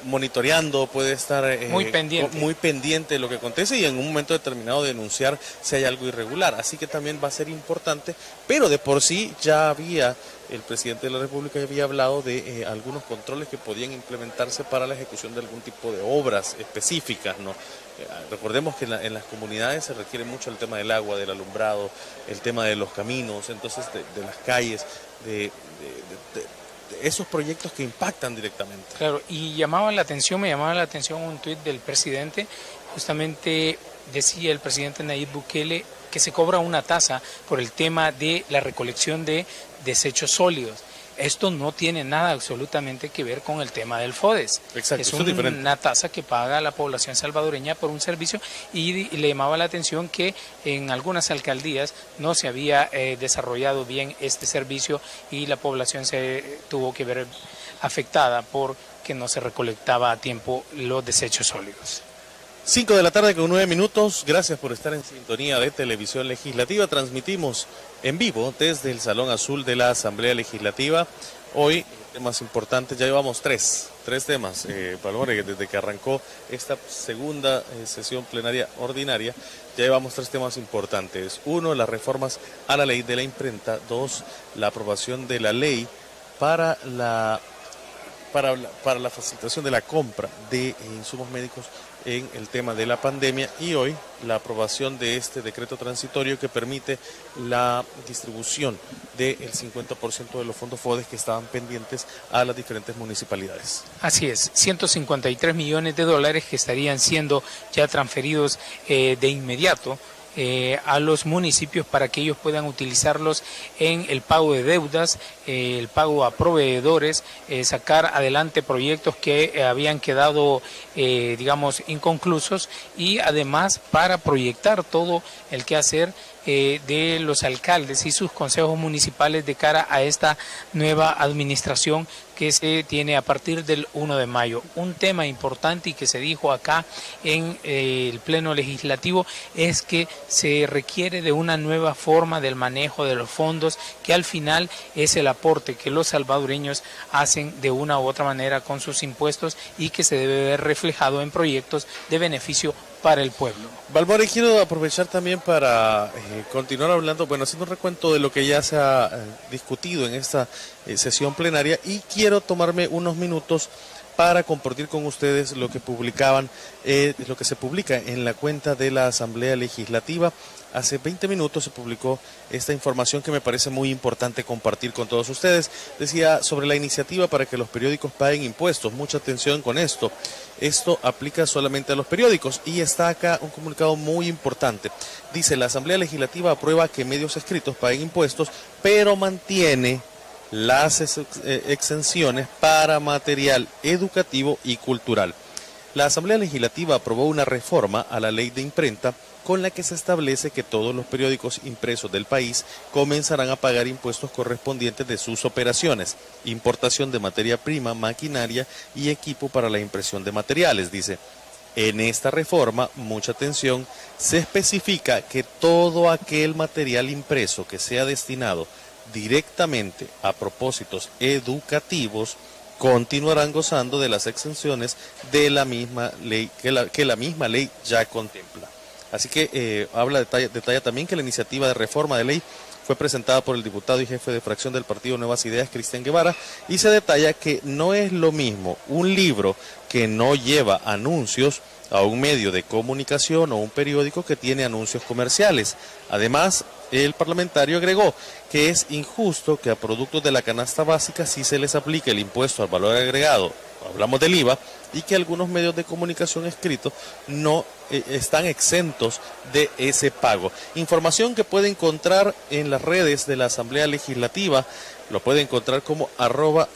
monitoreando, puede estar muy pendiente de lo que acontece y en un momento determinado denunciar si hay algo irregular. Así que también va a ser importante, pero de por sí ya el presidente de la República había hablado de algunos controles que podían implementarse para la ejecución de algún tipo de obras específicas, ¿no? Recordemos que en las comunidades se requiere mucho el tema del agua, del alumbrado, el tema de los caminos, entonces de las calles, de esos proyectos que impactan directamente. Claro, y me llamaba la atención un tuit del presidente, justamente decía el presidente Nayib Bukele que se cobra una tasa por el tema de la recolección de desechos sólidos. Esto no tiene nada absolutamente que ver con el tema del FODES. Exacto, es una tasa que paga la población salvadoreña por un servicio y le llamaba la atención que en algunas alcaldías no se había desarrollado bien este servicio y la población se tuvo que ver afectada porque no se recolectaba a tiempo los desechos sólidos. 5 de la tarde con 9 minutos, gracias por estar en sintonía de Televisión Legislativa. Transmitimos en vivo desde el Salón Azul de la Asamblea Legislativa. Hoy, temas importantes, ya llevamos tres temas, Palmore, desde que arrancó esta segunda sesión plenaria ordinaria, ya llevamos 3 temas importantes. 1, las reformas a la ley de la imprenta. 2, la aprobación de la ley para la facilitación de la compra de insumos médicos en el tema de la pandemia, y hoy la aprobación de este decreto transitorio que permite la distribución del 50% de los fondos FODES que estaban pendientes a las diferentes municipalidades. Así es, 153 millones de dólares que estarían siendo ya transferidos de inmediato a los municipios para que ellos puedan utilizarlos en el pago de deudas, el pago a proveedores, sacar adelante proyectos que habían quedado, inconclusos, y además para proyectar todo el quehacer de los alcaldes y sus consejos municipales de cara a esta nueva administración que se tiene a partir del 1 de mayo. Un tema importante y que se dijo acá en el Pleno Legislativo es que se requiere de una nueva forma del manejo de los fondos, que al final es el aporte que los salvadoreños hacen de una u otra manera con sus impuestos y que se debe ver reflejado en proyectos de beneficio para el pueblo. Balmore, quiero aprovechar también para continuar hablando, haciendo un recuento de lo que ya se ha discutido en esta sesión plenaria, y quiero tomarme unos minutos para compartir con ustedes lo que lo que se publica en la cuenta de la Asamblea Legislativa. Hace 20 minutos se publicó esta información que me parece muy importante compartir con todos ustedes. Decía sobre la iniciativa para que los periódicos paguen impuestos. Mucha atención con esto. Esto aplica solamente a los periódicos, y está acá un comunicado muy importante. Dice: la Asamblea Legislativa aprueba que medios escritos paguen impuestos, pero mantiene las exenciones para material educativo y cultural. La Asamblea Legislativa aprobó una reforma a la ley de imprenta con la que se establece que todos los periódicos impresos del país comenzarán a pagar impuestos correspondientes de sus operaciones, importación de materia prima, maquinaria y equipo para la impresión de materiales, dice. En esta reforma, mucha atención, se especifica que todo aquel material impreso que sea destinado directamente a propósitos educativos continuarán gozando de las exenciones de la misma ley que la misma ley ya contempla. Así que detalla también que la iniciativa de reforma de ley fue presentada por el diputado y jefe de fracción del partido Nuevas Ideas, Cristian Guevara, y se detalla que no es lo mismo un libro que no lleva anuncios a un medio de comunicación o un periódico que tiene anuncios comerciales. Además, el parlamentario agregó que es injusto que a productos de la canasta básica sí se les aplique el impuesto al valor agregado, hablamos del IVA, y que algunos medios de comunicación escritos no están exentos de ese pago. Información que puede encontrar en las redes de la Asamblea Legislativa, lo puede encontrar como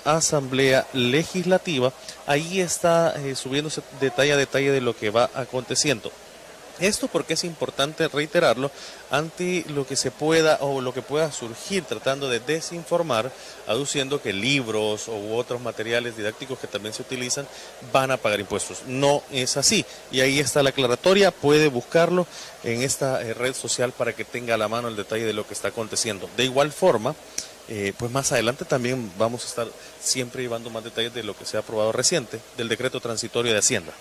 @Asamblea Legislativa, ahí está subiéndose detalle a detalle de lo que va aconteciendo. Esto porque es importante reiterarlo ante lo que se pueda o lo que pueda surgir tratando de desinformar, aduciendo que libros u otros materiales didácticos que también se utilizan van a pagar impuestos. No es así. Y ahí está la aclaratoria, puede buscarlo en esta red social para que tenga a la mano el detalle de lo que está aconteciendo. De igual forma, pues más adelante también vamos a estar siempre llevando más detalles de lo que se ha aprobado reciente, del decreto transitorio de Hacienda.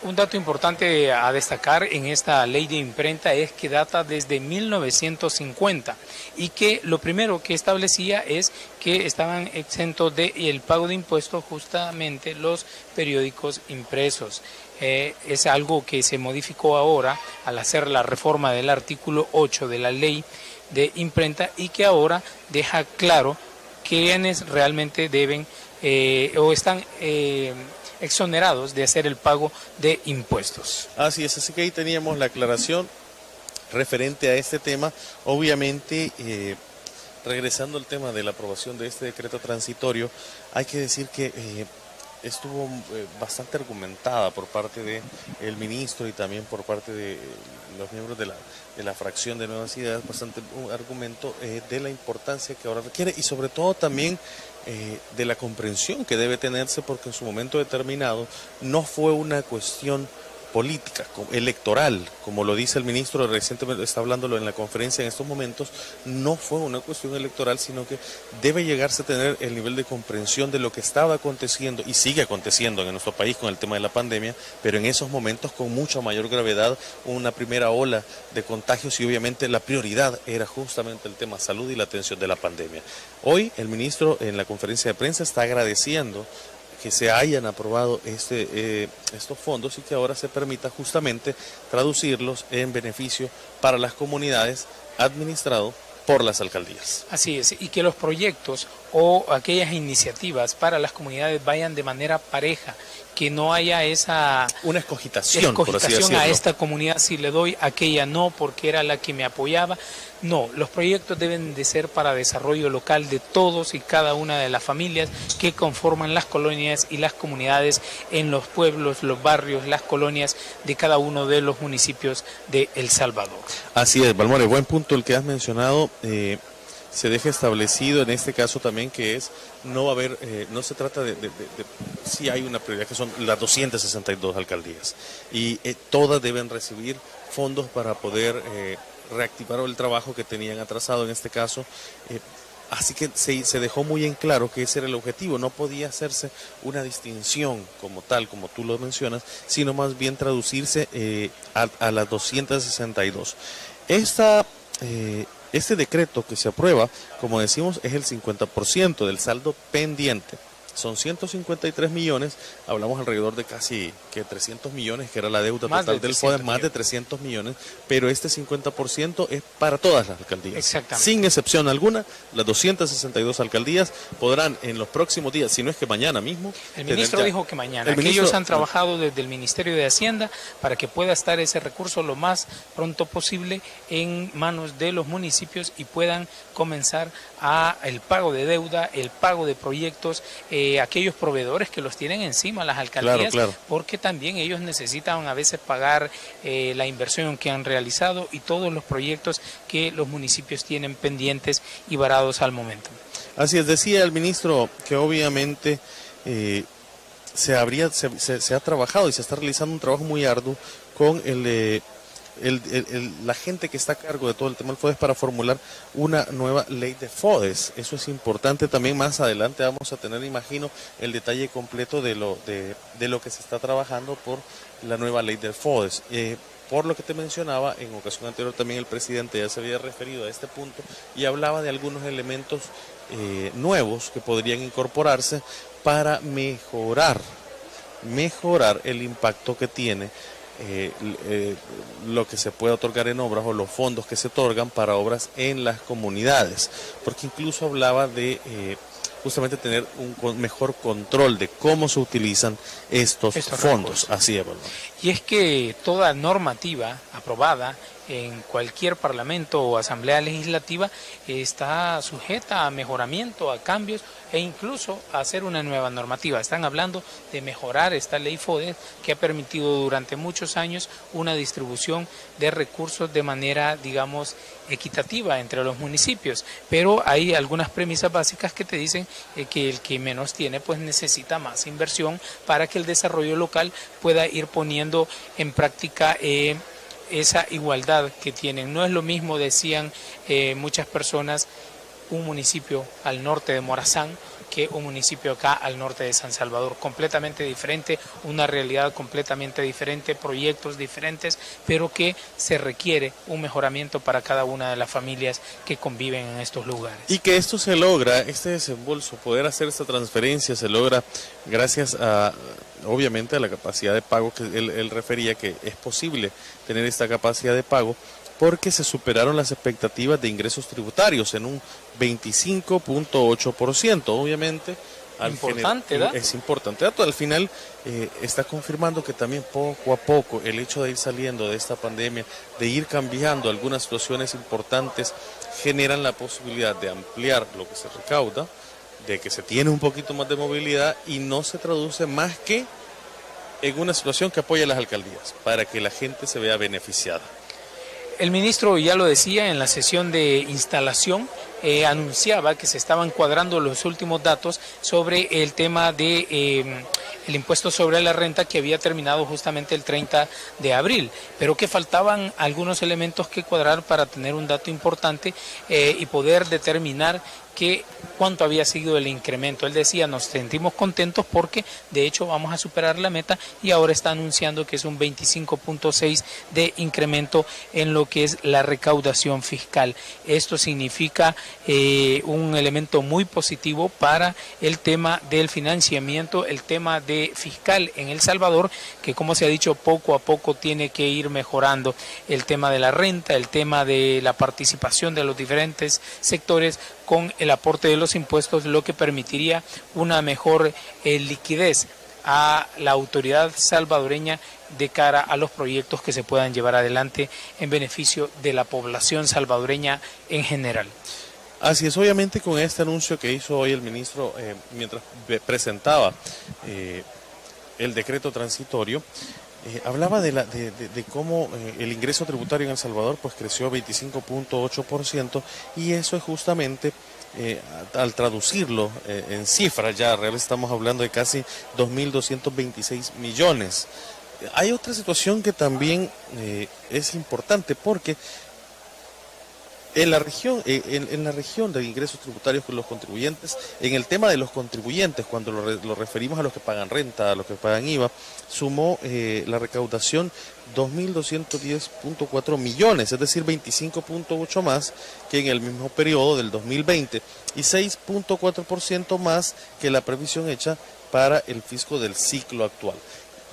Un dato importante a destacar en esta ley de imprenta es que data desde 1950 y que lo primero que establecía es que estaban exentos del pago de impuestos justamente los periódicos impresos. Es algo que se modificó ahora al hacer la reforma del artículo 8 de la ley de imprenta y que ahora deja claro quiénes realmente deben o están exonerados de hacer el pago de impuestos. Así es, así que ahí teníamos la aclaración referente a este tema. Obviamente, regresando al tema de la aprobación de este decreto transitorio, hay que decir que estuvo bastante argumentada por parte del ministro y también por parte de los miembros de la fracción de Nuevas Ideas, bastante un argumento de la importancia que ahora requiere y sobre todo también de la comprensión que debe tenerse, porque en su momento determinado no fue una cuestión política, electoral, como lo dice el ministro, recientemente está hablándolo en la conferencia en estos momentos, no fue una cuestión electoral, sino que debe llegarse a tener el nivel de comprensión de lo que estaba aconteciendo y sigue aconteciendo en nuestro país con el tema de la pandemia, pero en esos momentos con mucha mayor gravedad, una primera ola de contagios y obviamente la prioridad era justamente el tema salud y la atención de la pandemia. Hoy el ministro en la conferencia de prensa está agradeciendo que se hayan aprobado estos fondos y que ahora se permita justamente traducirlos en beneficio para las comunidades administrado por las alcaldías. Así es, y que los proyectos o aquellas iniciativas para las comunidades vayan de manera pareja, que no haya una escogitación por así decirlo. A esta comunidad si le doy, aquella no, porque era la que me apoyaba. No, los proyectos deben de ser para desarrollo local de todos y cada una de las familias que conforman las colonias y las comunidades en los pueblos, los barrios, las colonias de cada uno de los municipios de El Salvador. Así es, Balmore, buen punto el que has mencionado. Se deja establecido en este caso también que no va a haber, no se trata sí hay una prioridad que son las 262 alcaldías y todas deben recibir fondos para poder reactivar el trabajo que tenían atrasado en este caso. Así que se dejó muy en claro que ese era el objetivo, no podía hacerse una distinción como tal, como tú lo mencionas, sino más bien traducirse a las 262. Este decreto que se aprueba, como decimos, es el 50% del saldo pendiente. Son 153 millones, hablamos alrededor de casi 300 millones, que era la deuda total del FODES, más de 300 millones, pero este 50% es para todas las alcaldías. Exactamente. Sin excepción alguna, las 262 alcaldías podrán en los próximos días, si no es que mañana mismo... El ministro dijo que mañana, que ellos han trabajado desde el Ministerio de Hacienda para que pueda estar ese recurso lo más pronto posible en manos de los municipios y puedan comenzar el pago de deuda, el pago de proyectos, aquellos proveedores que los tienen encima, las alcaldías, claro. Porque también ellos necesitan a veces pagar la inversión que han realizado y todos los proyectos que los municipios tienen pendientes y varados al momento. Así es, decía el ministro que obviamente se ha trabajado y se está realizando un trabajo muy arduo con la gente que está a cargo de todo el tema del FODES para formular una nueva ley de FODES. Eso es importante también. Más adelante vamos a tener, imagino, el detalle completo de lo que se está trabajando por la nueva ley del FODES. por lo que te mencionaba, en ocasión anterior también el presidente ya se había referido a este punto y hablaba de algunos elementos nuevos que podrían incorporarse para mejorar el impacto que tiene lo que se puede otorgar en obras o los fondos que se otorgan para obras en las comunidades, porque incluso hablaba de justamente tener un mejor control de cómo se utilizan estos fondos. Así es, ¿verdad? Y es que toda normativa aprobada en cualquier parlamento o asamblea legislativa está sujeta a mejoramiento, a cambios e incluso a hacer una nueva normativa. Están hablando de mejorar esta ley FODES que ha permitido durante muchos años una distribución de recursos de manera, digamos, equitativa entre los municipios, pero hay algunas premisas básicas que te dicen que el que menos tiene pues necesita más inversión para que el desarrollo local pueda ir poniendo en práctica esa igualdad que tienen. No es lo mismo, decían muchas personas, un municipio al norte de Morazán que un municipio acá al norte de San Salvador, completamente diferente, una realidad completamente diferente, proyectos diferentes, pero que se requiere un mejoramiento para cada una de las familias que conviven en estos lugares. Y que esto se logra, este desembolso, poder hacer esta transferencia se logra gracias a, obviamente, a la capacidad de pago que él refería, que es posible tener esta capacidad de pago porque se superaron las expectativas de ingresos tributarios en un 25.8%. Obviamente, importante, ¿verdad? Es importante. Al final está confirmando que también poco a poco el hecho de ir saliendo de esta pandemia, de ir cambiando algunas situaciones importantes, generan la posibilidad de ampliar lo que se recauda, de que se tiene un poquito más de movilidad y no se traduce más que en una situación que apoya a las alcaldías para que la gente se vea beneficiada. El ministro ya lo decía en la sesión de instalación, anunciaba que se estaban cuadrando los últimos datos sobre el tema de el impuesto sobre la renta que había terminado justamente el 30 de abril, pero que faltaban algunos elementos que cuadrar para tener un dato importante y poder determinar cuánto había sido el incremento. Él decía, nos sentimos contentos porque de hecho vamos a superar la meta y ahora está anunciando que es un 25.6 de incremento en lo que es la recaudación fiscal. Esto significa un elemento muy positivo para el tema del financiamiento, el tema de fiscal en El Salvador, que como se ha dicho poco a poco tiene que ir mejorando el tema de la renta, el tema de la participación de los diferentes sectores con el aporte de los impuestos, lo que permitiría una mejor liquidez a la autoridad salvadoreña de cara a los proyectos que se puedan llevar adelante en beneficio de la población salvadoreña en general. Así es, obviamente con este anuncio que hizo hoy el ministro mientras presentaba el decreto transitorio, hablaba de cómo el ingreso tributario en El Salvador pues creció 25.8% y eso es justamente, al traducirlo en cifras ya reales, estamos hablando de casi 2.226 millones. Hay otra situación que también es importante porque en la región de ingresos tributarios con los contribuyentes, en el tema de los contribuyentes, cuando lo referimos a los que pagan renta, a los que pagan IVA, sumó la recaudación 2.210.4 millones, es decir, 25.8 más que en el mismo periodo del 2020 y 6.4% más que la previsión hecha para el fisco del ciclo actual.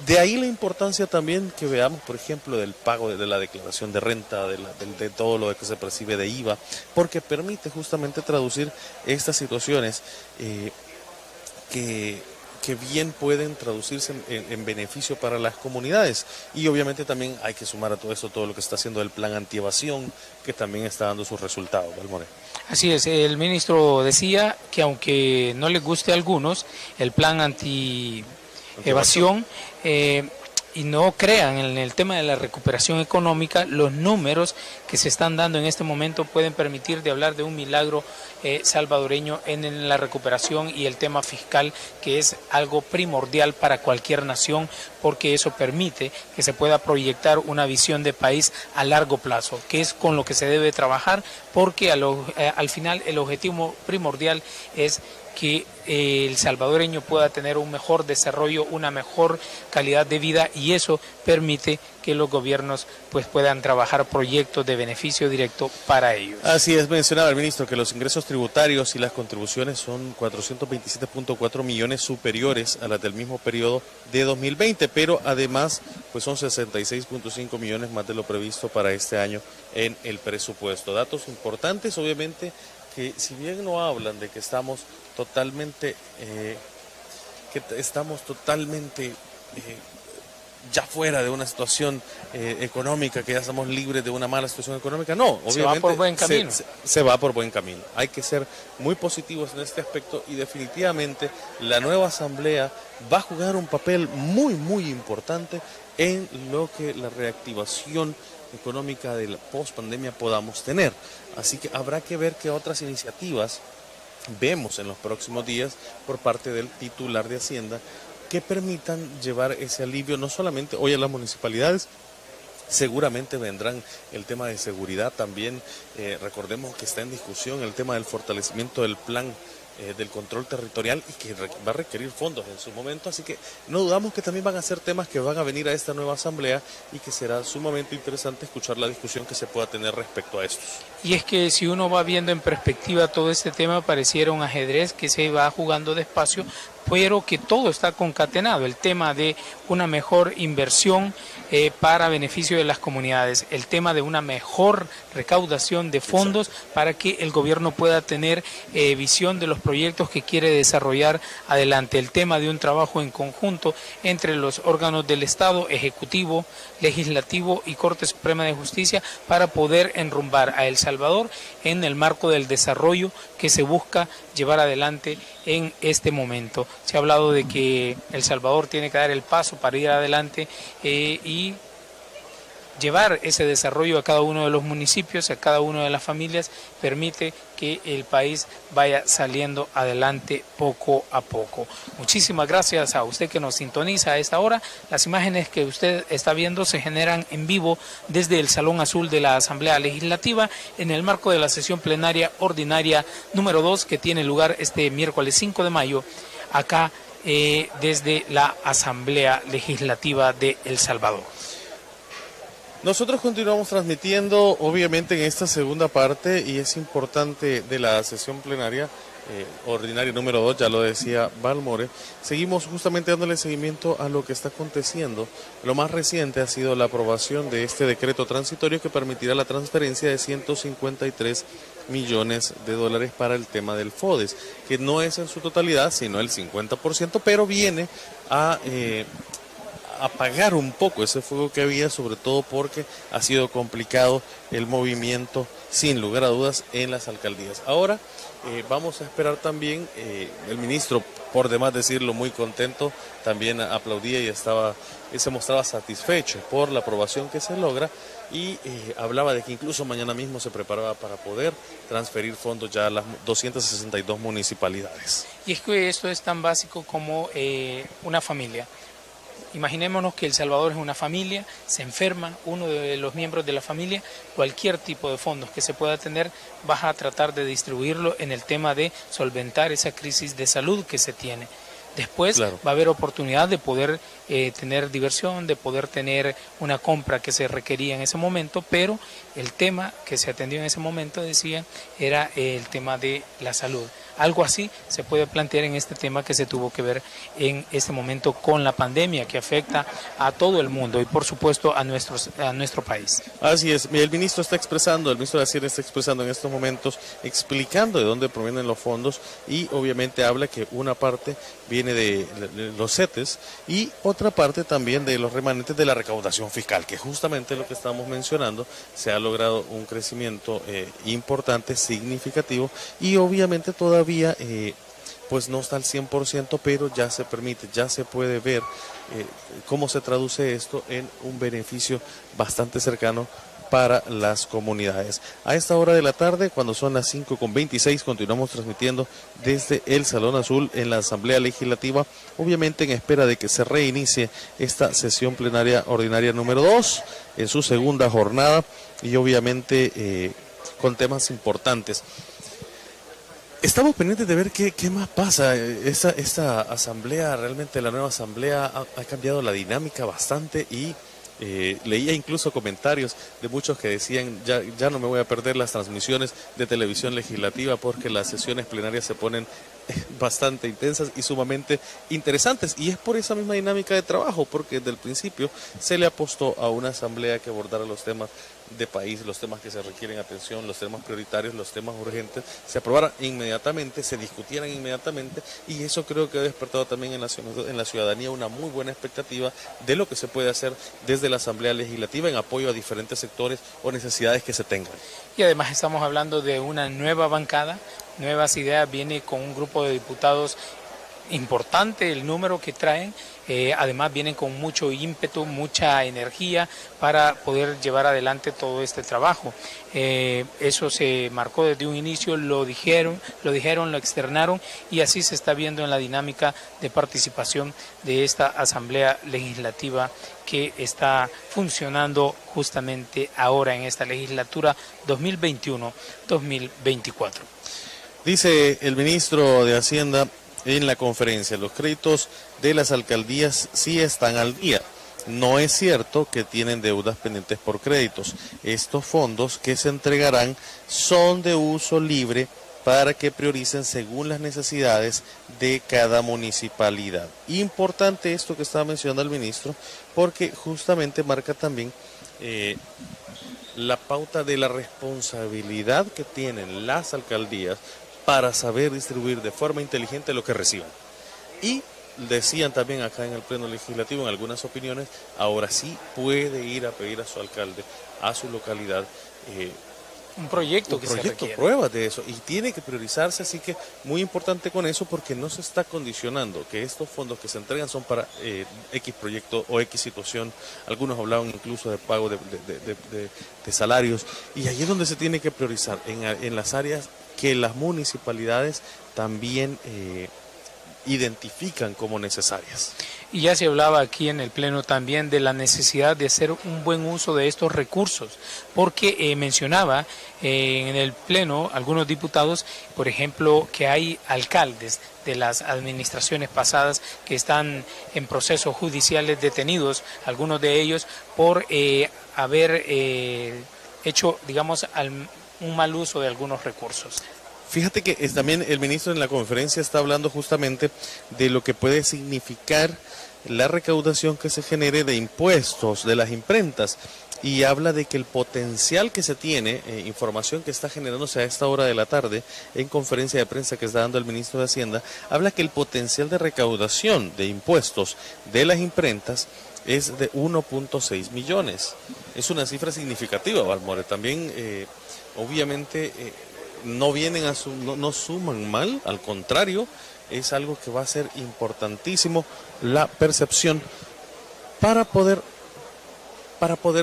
De ahí la importancia también que veamos, por ejemplo, del pago de la declaración de renta, de todo lo que se percibe de IVA, porque permite justamente traducir estas situaciones que bien pueden traducirse en beneficio para las comunidades. Y obviamente también hay que sumar a todo esto todo lo que está haciendo el plan antievasión, que también está dando sus resultados, Valmore. Así es, el ministro decía que aunque no le guste a algunos, el plan antievasión y no crean en el tema de la recuperación económica, los números que se están dando en este momento pueden permitir de hablar de un milagro salvadoreño en la recuperación y el tema fiscal, que es algo primordial para cualquier nación, porque eso permite que se pueda proyectar una visión de país a largo plazo, que es con lo que se debe trabajar, porque al final el objetivo primordial es que el salvadoreño pueda tener un mejor desarrollo, una mejor calidad de vida, y eso permite que que los gobiernos pues puedan trabajar proyectos de beneficio directo para ellos. Así es, mencionaba el ministro que los ingresos tributarios y las contribuciones son 427.4 millones superiores a las del mismo periodo de 2020, pero además pues son 66.5 millones más de lo previsto para este año en el presupuesto. Datos importantes, obviamente, que si bien no hablan de que estamos totalmente ya fuera de una situación económica, que ya estamos libres de una mala situación económica, no, obviamente se va por buen camino. Se va por buen camino. Hay que ser muy positivos en este aspecto y definitivamente la nueva asamblea va a jugar un papel muy, muy importante en lo que la reactivación económica de la post-pandemia podamos tener. Así que habrá que ver qué otras iniciativas vemos en los próximos días por parte del titular de Hacienda que permitan llevar ese alivio no solamente hoy a las municipalidades. Seguramente vendrán el tema de seguridad también. Recordemos que está en discusión el tema del fortalecimiento del plan del control territorial y que va a requerir fondos en su momento, así que no dudamos que también van a ser temas que van a venir a esta nueva asamblea y que será sumamente interesante escuchar la discusión que se pueda tener respecto a estos. Y es que si uno va viendo en perspectiva todo este tema, pareciera un ajedrez que se va jugando despacio, pero que todo está concatenado. El tema de una mejor inversión para beneficio de las comunidades, el tema de una mejor recaudación de fondos para que el gobierno pueda tener visión de los proyectos que quiere desarrollar adelante, el tema de un trabajo en conjunto entre los órganos del Estado, Ejecutivo, Legislativo y Corte Suprema de Justicia para poder enrumbar a El Salvador en el marco del desarrollo que se busca llevar adelante en este momento. Se ha hablado de que El Salvador tiene que dar el paso para ir adelante y llevar ese desarrollo a cada uno de los municipios, a cada una de las familias, permite que el país vaya saliendo adelante poco a poco. Muchísimas gracias a usted que nos sintoniza a esta hora. Las imágenes que usted está viendo se generan en vivo desde el Salón Azul de la Asamblea Legislativa en el marco de la sesión plenaria ordinaria número 2 que tiene lugar este miércoles 5 de mayo acá desde la Asamblea Legislativa de El Salvador. Nosotros continuamos transmitiendo, obviamente, en esta segunda parte, y es importante, de la sesión plenaria ordinaria número 2, ya lo decía Balmore. Seguimos justamente dándole seguimiento a lo que está aconteciendo. Lo más reciente ha sido la aprobación de este decreto transitorio que permitirá la transferencia de 153 millones de dólares para el tema del FODES, que no es en su totalidad, sino el 50%, pero viene a apagar un poco ese fuego que había, sobre todo porque ha sido complicado el movimiento, sin lugar a dudas, en las alcaldías. Ahora vamos a esperar también, el ministro, por demás decirlo, muy contento, también aplaudía y se mostraba satisfecho por la aprobación que se logra y hablaba de que incluso mañana mismo se preparaba para poder transferir fondos ya a las 262 municipalidades. Y es que esto es tan básico como una familia. Imaginémonos que El Salvador es una familia, se enferma uno de los miembros de la familia, cualquier tipo de fondos que se pueda tener, vas a tratar de distribuirlo en el tema de solventar esa crisis de salud que se tiene. Después claro, va a haber oportunidad de poder tener diversión, de poder tener una compra que se requería en ese momento, pero el tema que se atendió en ese momento, decía, era el tema de la salud. Algo así se puede plantear en este tema que se tuvo que ver en este momento con la pandemia que afecta a todo el mundo y por supuesto a nuestro país. Así es, el ministro de Hacienda está expresando en estos momentos, explicando de dónde provienen los fondos y obviamente habla que una parte viene de los CETES y otra parte también de los remanentes de la recaudación fiscal, que justamente lo que estamos mencionando, se ha logrado un crecimiento importante, significativo y obviamente todavía pues no está al 100%, pero ya se permite, ya se puede ver cómo se traduce esto en un beneficio bastante cercano para las comunidades. A esta hora de la tarde, cuando son las 5:26, continuamos transmitiendo desde el Salón Azul en la Asamblea Legislativa, obviamente en espera de que se reinicie esta sesión plenaria ordinaria número 2 en su segunda jornada y obviamente con temas importantes. Estamos pendientes de ver qué más pasa. Esta asamblea, realmente la nueva asamblea ha cambiado la dinámica bastante y Leía incluso comentarios de muchos que decían ya no me voy a perder las transmisiones de televisión legislativa porque las sesiones plenarias se ponen bastante intensas y sumamente interesantes, y es por esa misma dinámica de trabajo, porque desde el principio se le apostó a una asamblea que abordara los temas de país, los temas que se requieren atención, los temas prioritarios, los temas urgentes, se aprobaran inmediatamente, se discutieran inmediatamente, y eso creo que ha despertado también en la ciudadanía una muy buena expectativa de lo que se puede hacer desde la Asamblea Legislativa en apoyo a diferentes sectores o necesidades que se tengan. Y además estamos hablando de una nueva bancada, nuevas ideas, viene con un grupo de diputados importante el número que traen, además vienen con mucho ímpetu, mucha energía para poder llevar adelante todo este trabajo. Eso se marcó desde un inicio, lo dijeron, lo externaron, y así se está viendo en la dinámica de participación de esta Asamblea Legislativa que está funcionando justamente ahora en esta legislatura 2021-2024. Dice el ministro de Hacienda en la conferencia: los créditos de las alcaldías sí están al día. No es cierto que tienen deudas pendientes por créditos. Estos fondos que se entregarán son de uso libre para que prioricen según las necesidades de cada municipalidad. Importante esto que estaba mencionando el ministro, porque justamente marca también la pauta de la responsabilidad que tienen las alcaldías para saber distribuir de forma inteligente lo que reciban. Y decían también acá en el Pleno Legislativo, en algunas opiniones, ahora sí puede ir a pedir a su alcalde, a su localidad, un proyecto se requiere. Pruebas de eso, y tiene que priorizarse, así que muy importante con eso, porque no se está condicionando que estos fondos que se entregan son para X proyecto o X situación. Algunos hablaban incluso de pago de salarios, y ahí es donde se tiene que priorizar, en las áreas que las municipalidades también identifican como necesarias. Y ya se hablaba aquí en el Pleno también de la necesidad de hacer un buen uso de estos recursos, porque mencionaba en el Pleno algunos diputados, por ejemplo, que hay alcaldes de las administraciones pasadas que están en procesos judiciales detenidos, algunos de ellos por haber hecho, digamos, un mal uso de algunos recursos. Fíjate que también el ministro en la conferencia está hablando justamente de lo que puede significar la recaudación que se genere de impuestos de las imprentas, y habla de que el potencial que se tiene, información que está generándose a esta hora de la tarde en conferencia de prensa que está dando el ministro de Hacienda, habla que el potencial de recaudación de impuestos de las imprentas es de 1.6 millones. Es una cifra significativa, Valmore. También, obviamente, no vienen no suman mal, al contrario, es algo que va a ser importantísimo la percepción para poder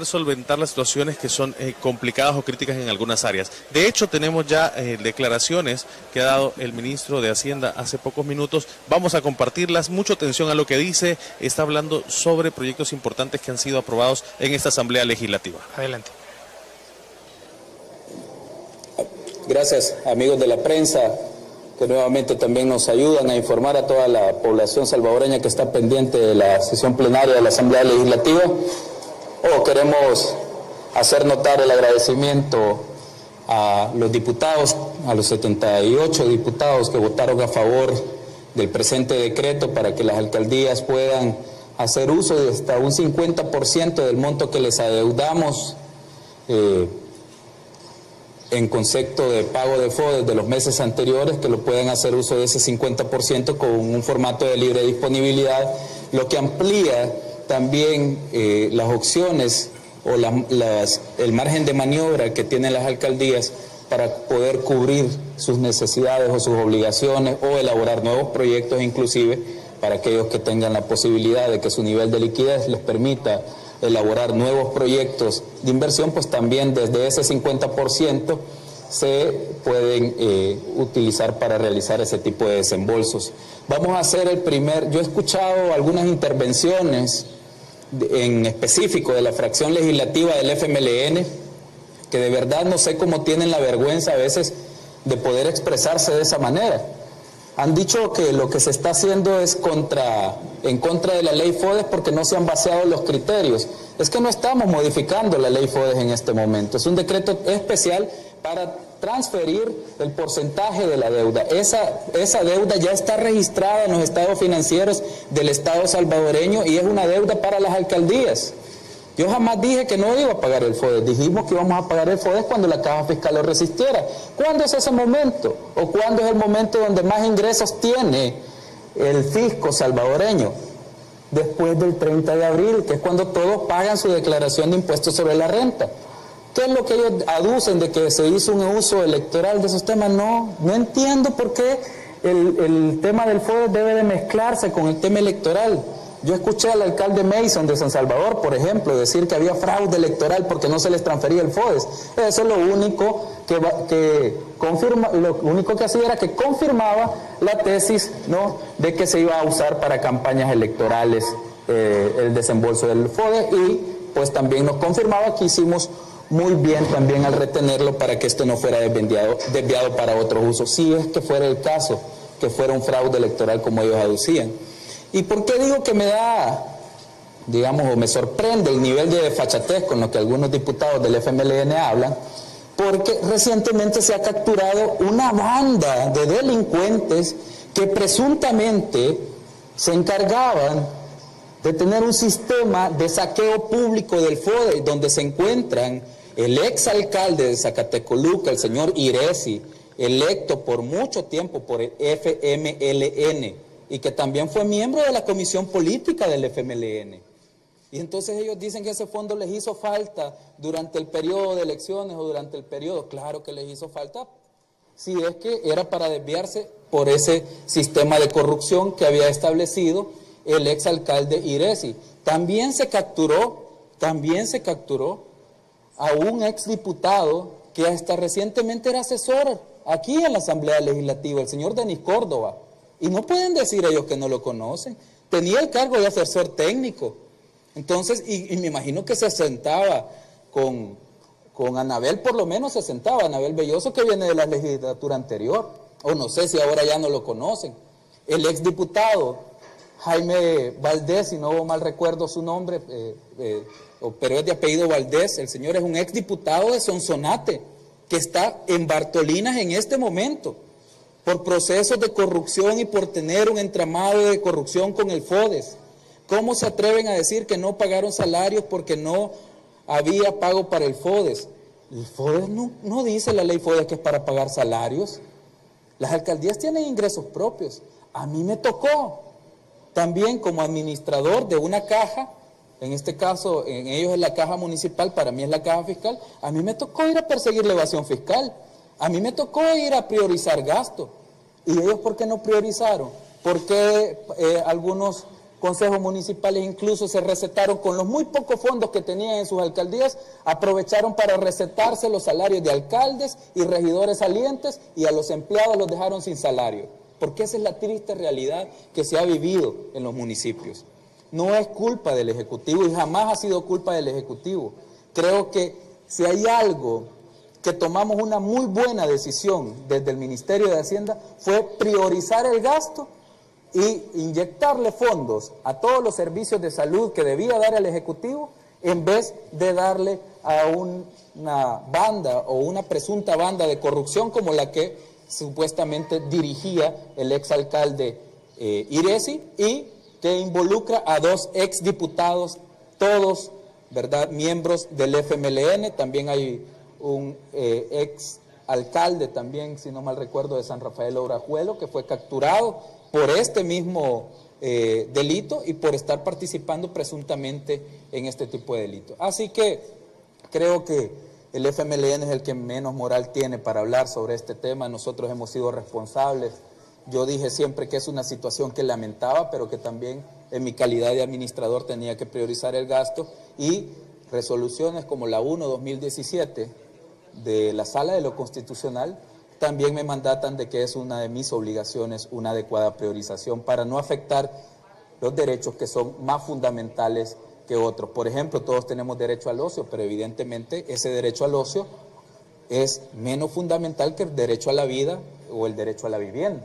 solventar las situaciones que son complicadas o críticas en algunas áreas. De hecho, tenemos ya declaraciones que ha dado el ministro de Hacienda hace pocos minutos. Vamos a compartirlas. Mucha atención a lo que dice. Está hablando sobre proyectos importantes que han sido aprobados en esta Asamblea Legislativa. Adelante. Gracias, amigos de la prensa, que nuevamente también nos ayudan a informar a toda la población salvadoreña que está pendiente de la sesión plenaria de la Asamblea Legislativa. Queremos hacer notar el agradecimiento a los diputados, a los 78 diputados que votaron a favor del presente decreto para que las alcaldías puedan hacer uso de hasta un 50% del monto que les adeudamos en concepto de pago de FODES de los meses anteriores, que lo pueden hacer uso de ese 50% con un formato de libre disponibilidad, lo que amplía también las opciones o el margen de maniobra que tienen las alcaldías para poder cubrir sus necesidades o sus obligaciones, o elaborar nuevos proyectos, inclusive para aquellos que tengan la posibilidad de que su nivel de liquidez les permita elaborar nuevos proyectos de inversión, pues también desde ese 50% se pueden utilizar para realizar ese tipo de desembolsos. Vamos a hacer yo he escuchado algunas intervenciones en específico de la fracción legislativa del FMLN, que de verdad no sé cómo tienen la vergüenza a veces de poder expresarse de esa manera. Han dicho que lo que se está haciendo es en contra de la ley FODES porque no se han vaciado los criterios. Es que no estamos modificando la ley FODES en este momento. Es un decreto especial para transferir el porcentaje de la deuda. Esa deuda ya está registrada en los estados financieros del Estado salvadoreño y es una deuda para las alcaldías. Yo jamás dije que no iba a pagar el FODES, dijimos que íbamos a pagar el FODES cuando la caja fiscal lo resistiera. ¿Cuándo es ese momento? ¿O cuándo es el momento donde más ingresos tiene el fisco salvadoreño? Después del 30 de abril, que es cuando todos pagan su declaración de impuestos sobre la renta. ¿Qué es lo que ellos aducen de que se hizo un uso electoral de esos temas? No entiendo por qué el tema del FODES debe de mezclarse con el tema electoral. Yo escuché al alcalde Mason de San Salvador, por ejemplo, decir que había fraude electoral porque no se les transfería el FODES. Eso es lo único lo único que hacía era que confirmaba la tesis, ¿no?, de que se iba a usar para campañas electorales el desembolso del FODES, y pues también nos confirmaba que hicimos muy bien también al retenerlo para que esto no fuera desviado para otros usos, si es que fuera el caso, que fuera un fraude electoral como ellos aducían. ¿Y por qué digo que me da, digamos, o me sorprende el nivel de desfachatez con lo que algunos diputados del FMLN hablan? Porque recientemente se ha capturado una banda de delincuentes que presuntamente se encargaban de tener un sistema de saqueo público del FODES, donde se encuentran el exalcalde de Zacatecoluca, el señor Iresi, electo por mucho tiempo por el FMLN, y que también fue miembro de la comisión política del FMLN. Y entonces ellos dicen que ese fondo les hizo falta durante el periodo de elecciones o durante el periodo. Claro que les hizo falta, si es que era para desviarse por ese sistema de corrupción que había establecido el exalcalde Iresi. También se capturó a un exdiputado que hasta recientemente era asesor aquí en la Asamblea Legislativa, el señor Denis Córdoba. Y no pueden decir ellos que no lo conocen. Tenía el cargo de asesor técnico. Entonces, y me imagino que se sentaba con Anabel, por lo menos se sentaba, Anabel Belloso, que viene de la legislatura anterior. O no sé si ahora ya no lo conocen. El exdiputado Jaime Valdés, si no mal recuerdo su nombre, pero es de apellido Valdés, el señor es un exdiputado de Sonsonate, que está en Bartolinas en este momento, por procesos de corrupción y por tener un entramado de corrupción con el FODES. ¿Cómo se atreven a decir que no pagaron salarios porque no había pago para el FODES? El FODES no dice la ley FODES que es para pagar salarios. Las alcaldías tienen ingresos propios. A mí me tocó también como administrador de una caja, en este caso en ellos es la caja municipal, para mí es la caja fiscal. A mí me tocó ir a perseguir la evasión fiscal. A mí me tocó ir a priorizar gasto. ¿Y ellos por qué no priorizaron? ¿Por qué algunos consejos municipales incluso se recetaron con los muy pocos fondos que tenían en sus alcaldías? Aprovecharon para recetarse los salarios de alcaldes y regidores salientes y a los empleados los dejaron sin salario. Porque esa es la triste realidad que se ha vivido en los municipios. No es culpa del Ejecutivo y jamás ha sido culpa del Ejecutivo. Creo que si hay algo que tomamos una muy buena decisión desde el Ministerio de Hacienda fue priorizar el gasto y inyectarle fondos a todos los servicios de salud que debía dar el Ejecutivo en vez de darle a una banda o una presunta banda de corrupción como la que supuestamente dirigía el exalcalde Iresi y que involucra a 2 exdiputados, todos, ¿verdad?, miembros del FMLN. También hay un ex alcalde también, si no mal recuerdo, de San Rafael Orajuelo, que fue capturado por este mismo delito y por estar participando presuntamente en este tipo de delito. Así que creo que el FMLN es el que menos moral tiene para hablar sobre este tema. Nosotros hemos sido responsables. Yo dije siempre que es una situación que lamentaba, pero que también en mi calidad de administrador tenía que priorizar el gasto, y resoluciones como la 1/2017 de la Sala de lo Constitucional también me mandatan de que es una de mis obligaciones una adecuada priorización para no afectar los derechos que son más fundamentales que otros. Por ejemplo, todos tenemos derecho al ocio, pero evidentemente ese derecho al ocio es menos fundamental que el derecho a la vida o el derecho a la vivienda.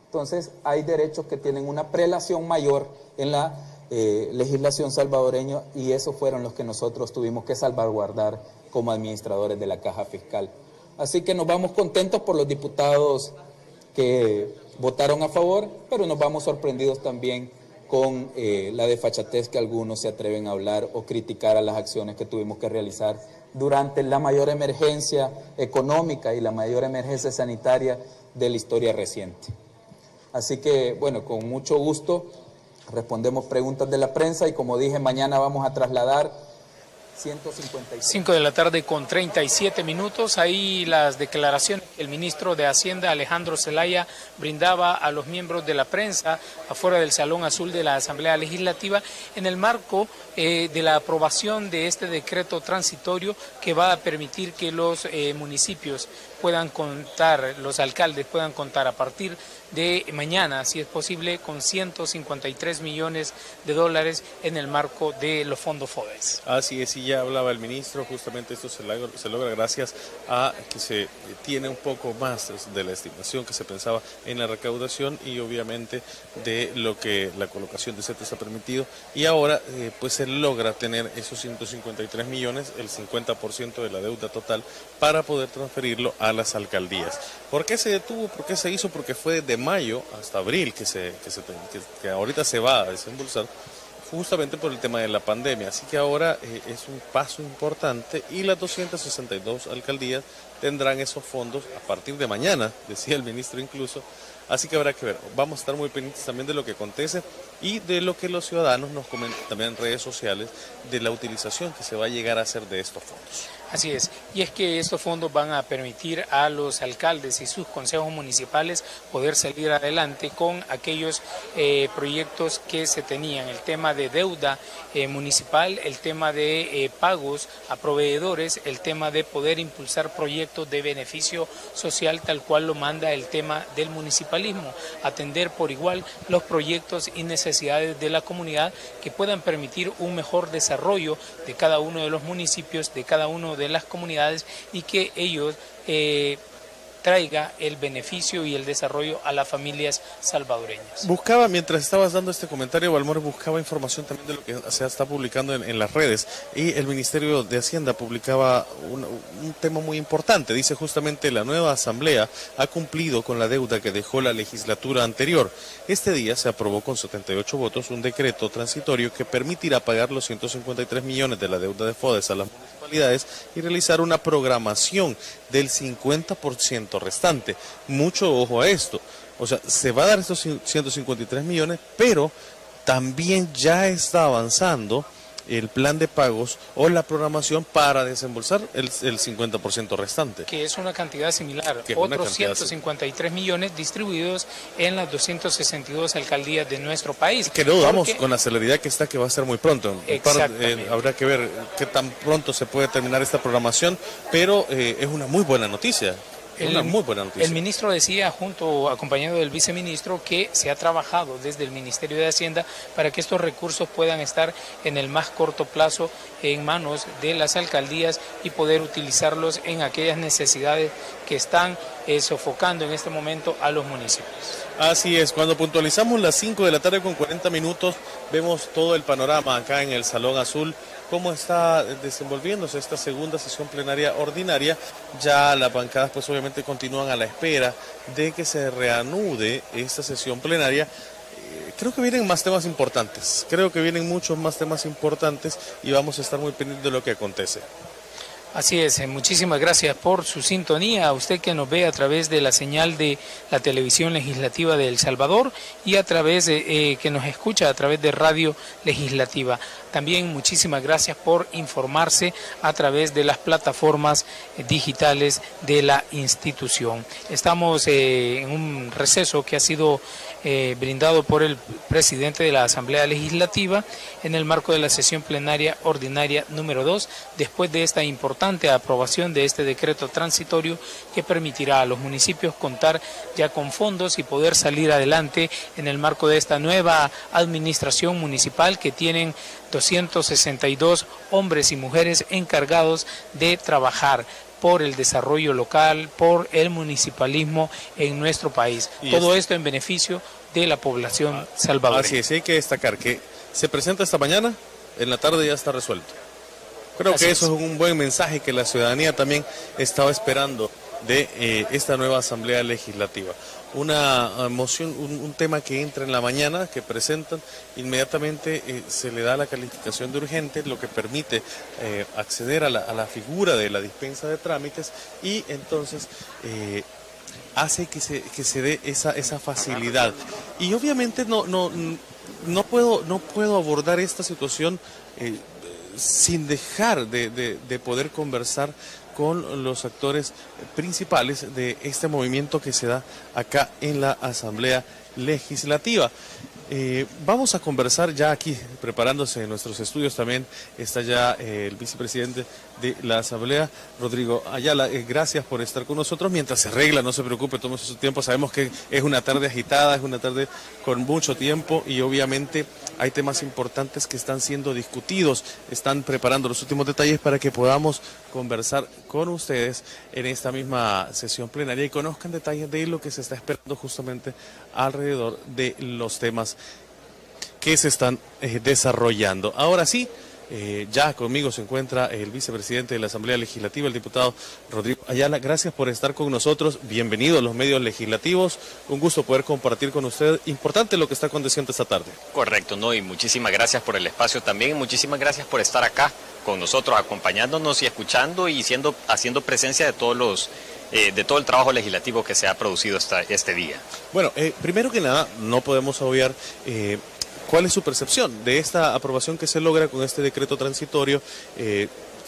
Entonces hay derechos que tienen una prelación mayor en la legislación salvadoreña, y esos fueron los que nosotros tuvimos que salvaguardar como administradores de la caja fiscal. Así que nos vamos contentos por los diputados que votaron a favor, pero nos vamos sorprendidos también con la desfachatez que algunos se atreven a hablar o criticar a las acciones que tuvimos que realizar durante la mayor emergencia económica y la mayor emergencia sanitaria de la historia reciente. Así que, bueno, con mucho gusto respondemos preguntas de la prensa y, como dije, mañana vamos a trasladar 5 de la tarde con 37 minutos. Ahí las declaraciones que el ministro de Hacienda, Alejandro Zelaya, brindaba a los miembros de la prensa afuera del Salón Azul de la Asamblea Legislativa en el marco de la aprobación de este decreto transitorio que va a permitir que los municipios puedan contar, los alcaldes puedan contar a partir de mañana, si es posible, con 153 millones de dólares en el marco de los fondos FODES. Así es, y ya hablaba el ministro, justamente esto se logra gracias a que se tiene un poco más de la estimación que se pensaba en la recaudación y obviamente de lo que la colocación de CETES ha permitido, y ahora pues se logra tener esos 153 millones, el 50% de la deuda total, para poder transferirlo a las alcaldías. ¿Por qué se detuvo? ¿Por qué se hizo? Porque fue de mayo hasta abril que ahorita se va a desembolsar, justamente por el tema de la pandemia. Así que ahora es un paso importante y las 262 alcaldías tendrán esos fondos a partir de mañana, decía el ministro incluso. Así que habrá que ver. Vamos a estar muy pendientes también de lo que acontece y de lo que los ciudadanos nos comentan también en redes sociales, de la utilización que se va a llegar a hacer de estos fondos. Así es, y es que estos fondos van a permitir a los alcaldes y sus consejos municipales poder salir adelante con aquellos proyectos que se tenían, el tema de deuda municipal, el tema de pagos a proveedores, el tema de poder impulsar proyectos de beneficio social tal cual lo manda el tema del municipalismo, atender por igual los proyectos y necesidades de la comunidad que puedan permitir un mejor desarrollo de cada uno de los municipios, de cada uno de las comunidades, y que ellos traiga el beneficio y el desarrollo a las familias salvadoreñas. Buscaba, mientras estabas dando este comentario, Balmore, buscaba información también de lo que se está publicando en las redes, y el Ministerio de Hacienda publicaba un tema muy importante. Dice justamente: la nueva asamblea ha cumplido con la deuda que dejó la legislatura anterior. Este día se aprobó con 78 votos un decreto transitorio que permitirá pagar los 153 millones de la deuda de FODES a las municipalidades y realizar una programación del 50% restante. Mucho ojo a esto. O sea, se va a dar estos 153 millones, pero también ya está avanzando el plan de pagos o la programación para desembolsar el 50% restante. Que es una cantidad similar, otros 153 millones distribuidos en las 262 alcaldías de nuestro país. Que no dudamos con la celeridad que está, que va a ser muy pronto. Habrá que ver qué tan pronto se puede terminar esta programación, pero es una muy buena noticia. El ministro decía, acompañado del viceministro, que se ha trabajado desde el Ministerio de Hacienda para que estos recursos puedan estar en el más corto plazo en manos de las alcaldías y poder utilizarlos en aquellas necesidades que están sofocando en este momento a los municipios. Así es, cuando puntualizamos las 5 de la tarde con 40 minutos, vemos todo el panorama acá en el Salón Azul, cómo está desenvolviéndose esta segunda sesión plenaria ordinaria. Ya las bancadas pues obviamente continúan a la espera de que se reanude esta sesión plenaria. Creo que vienen más temas importantes, creo que vienen muchos más temas importantes y vamos a estar muy pendientes de lo que acontece. Así es, muchísimas gracias por su sintonía, a usted que nos ve a través de la señal de la televisión legislativa de El Salvador y a través de, que nos escucha a través de Radio Legislativa. También muchísimas gracias por informarse a través de las plataformas digitales de la institución. Estamos en un receso que ha sido brindado por el presidente de la Asamblea Legislativa en el marco de la sesión plenaria ordinaria número 2, después de esta importante aprobación de este decreto transitorio que permitirá a los municipios contar ya con fondos y poder salir adelante en el marco de esta nueva administración municipal que tienen 262 hombres y mujeres encargados de trabajar por el desarrollo local, por el municipalismo en nuestro país. Todo esto en beneficio de la población salvadoreña. Así es, hay que destacar que se presenta esta mañana, en la tarde ya está resuelto. Creo que eso es un buen mensaje que la ciudadanía también estaba esperando de esta nueva Asamblea Legislativa. Una moción, un tema que entra en la mañana, que presentan, inmediatamente se le da la calificación de urgente, lo que permite acceder a la figura de la dispensa de trámites y entonces hace que se dé esa facilidad. Y obviamente no puedo abordar esta situación sin dejar de poder conversar con los actores principales de este movimiento que se da acá en la Asamblea Legislativa. Vamos a conversar ya aquí, preparándose en nuestros estudios también, está ya el vicepresidente de la Asamblea, Rodrigo Ayala. Gracias por estar con nosotros. Mientras se arregla, no se preocupe, tómese su tiempo. Sabemos que es una tarde agitada, es una tarde con mucho tiempo y obviamente hay temas importantes que están siendo discutidos. Están preparando los últimos detalles para que podamos conversar con ustedes en esta misma sesión plenaria y conozcan detalles de lo que se está esperando justamente alrededor de los temas que se están desarrollando. Ahora sí, ya conmigo se encuentra el vicepresidente de la Asamblea Legislativa, el diputado Rodrigo Ayala. Gracias por estar con nosotros. Bienvenido a los medios legislativos. Un gusto poder compartir con usted. Importante lo que está aconteciendo esta tarde. Correcto, ¿no? Y muchísimas gracias por el espacio también. Muchísimas gracias por estar acá con nosotros, acompañándonos y escuchando y haciendo presencia de todos de todo el trabajo legislativo que se ha producido este día. Bueno, primero que nada, no podemos obviar cuál es su percepción de esta aprobación que se logra con este decreto transitorio,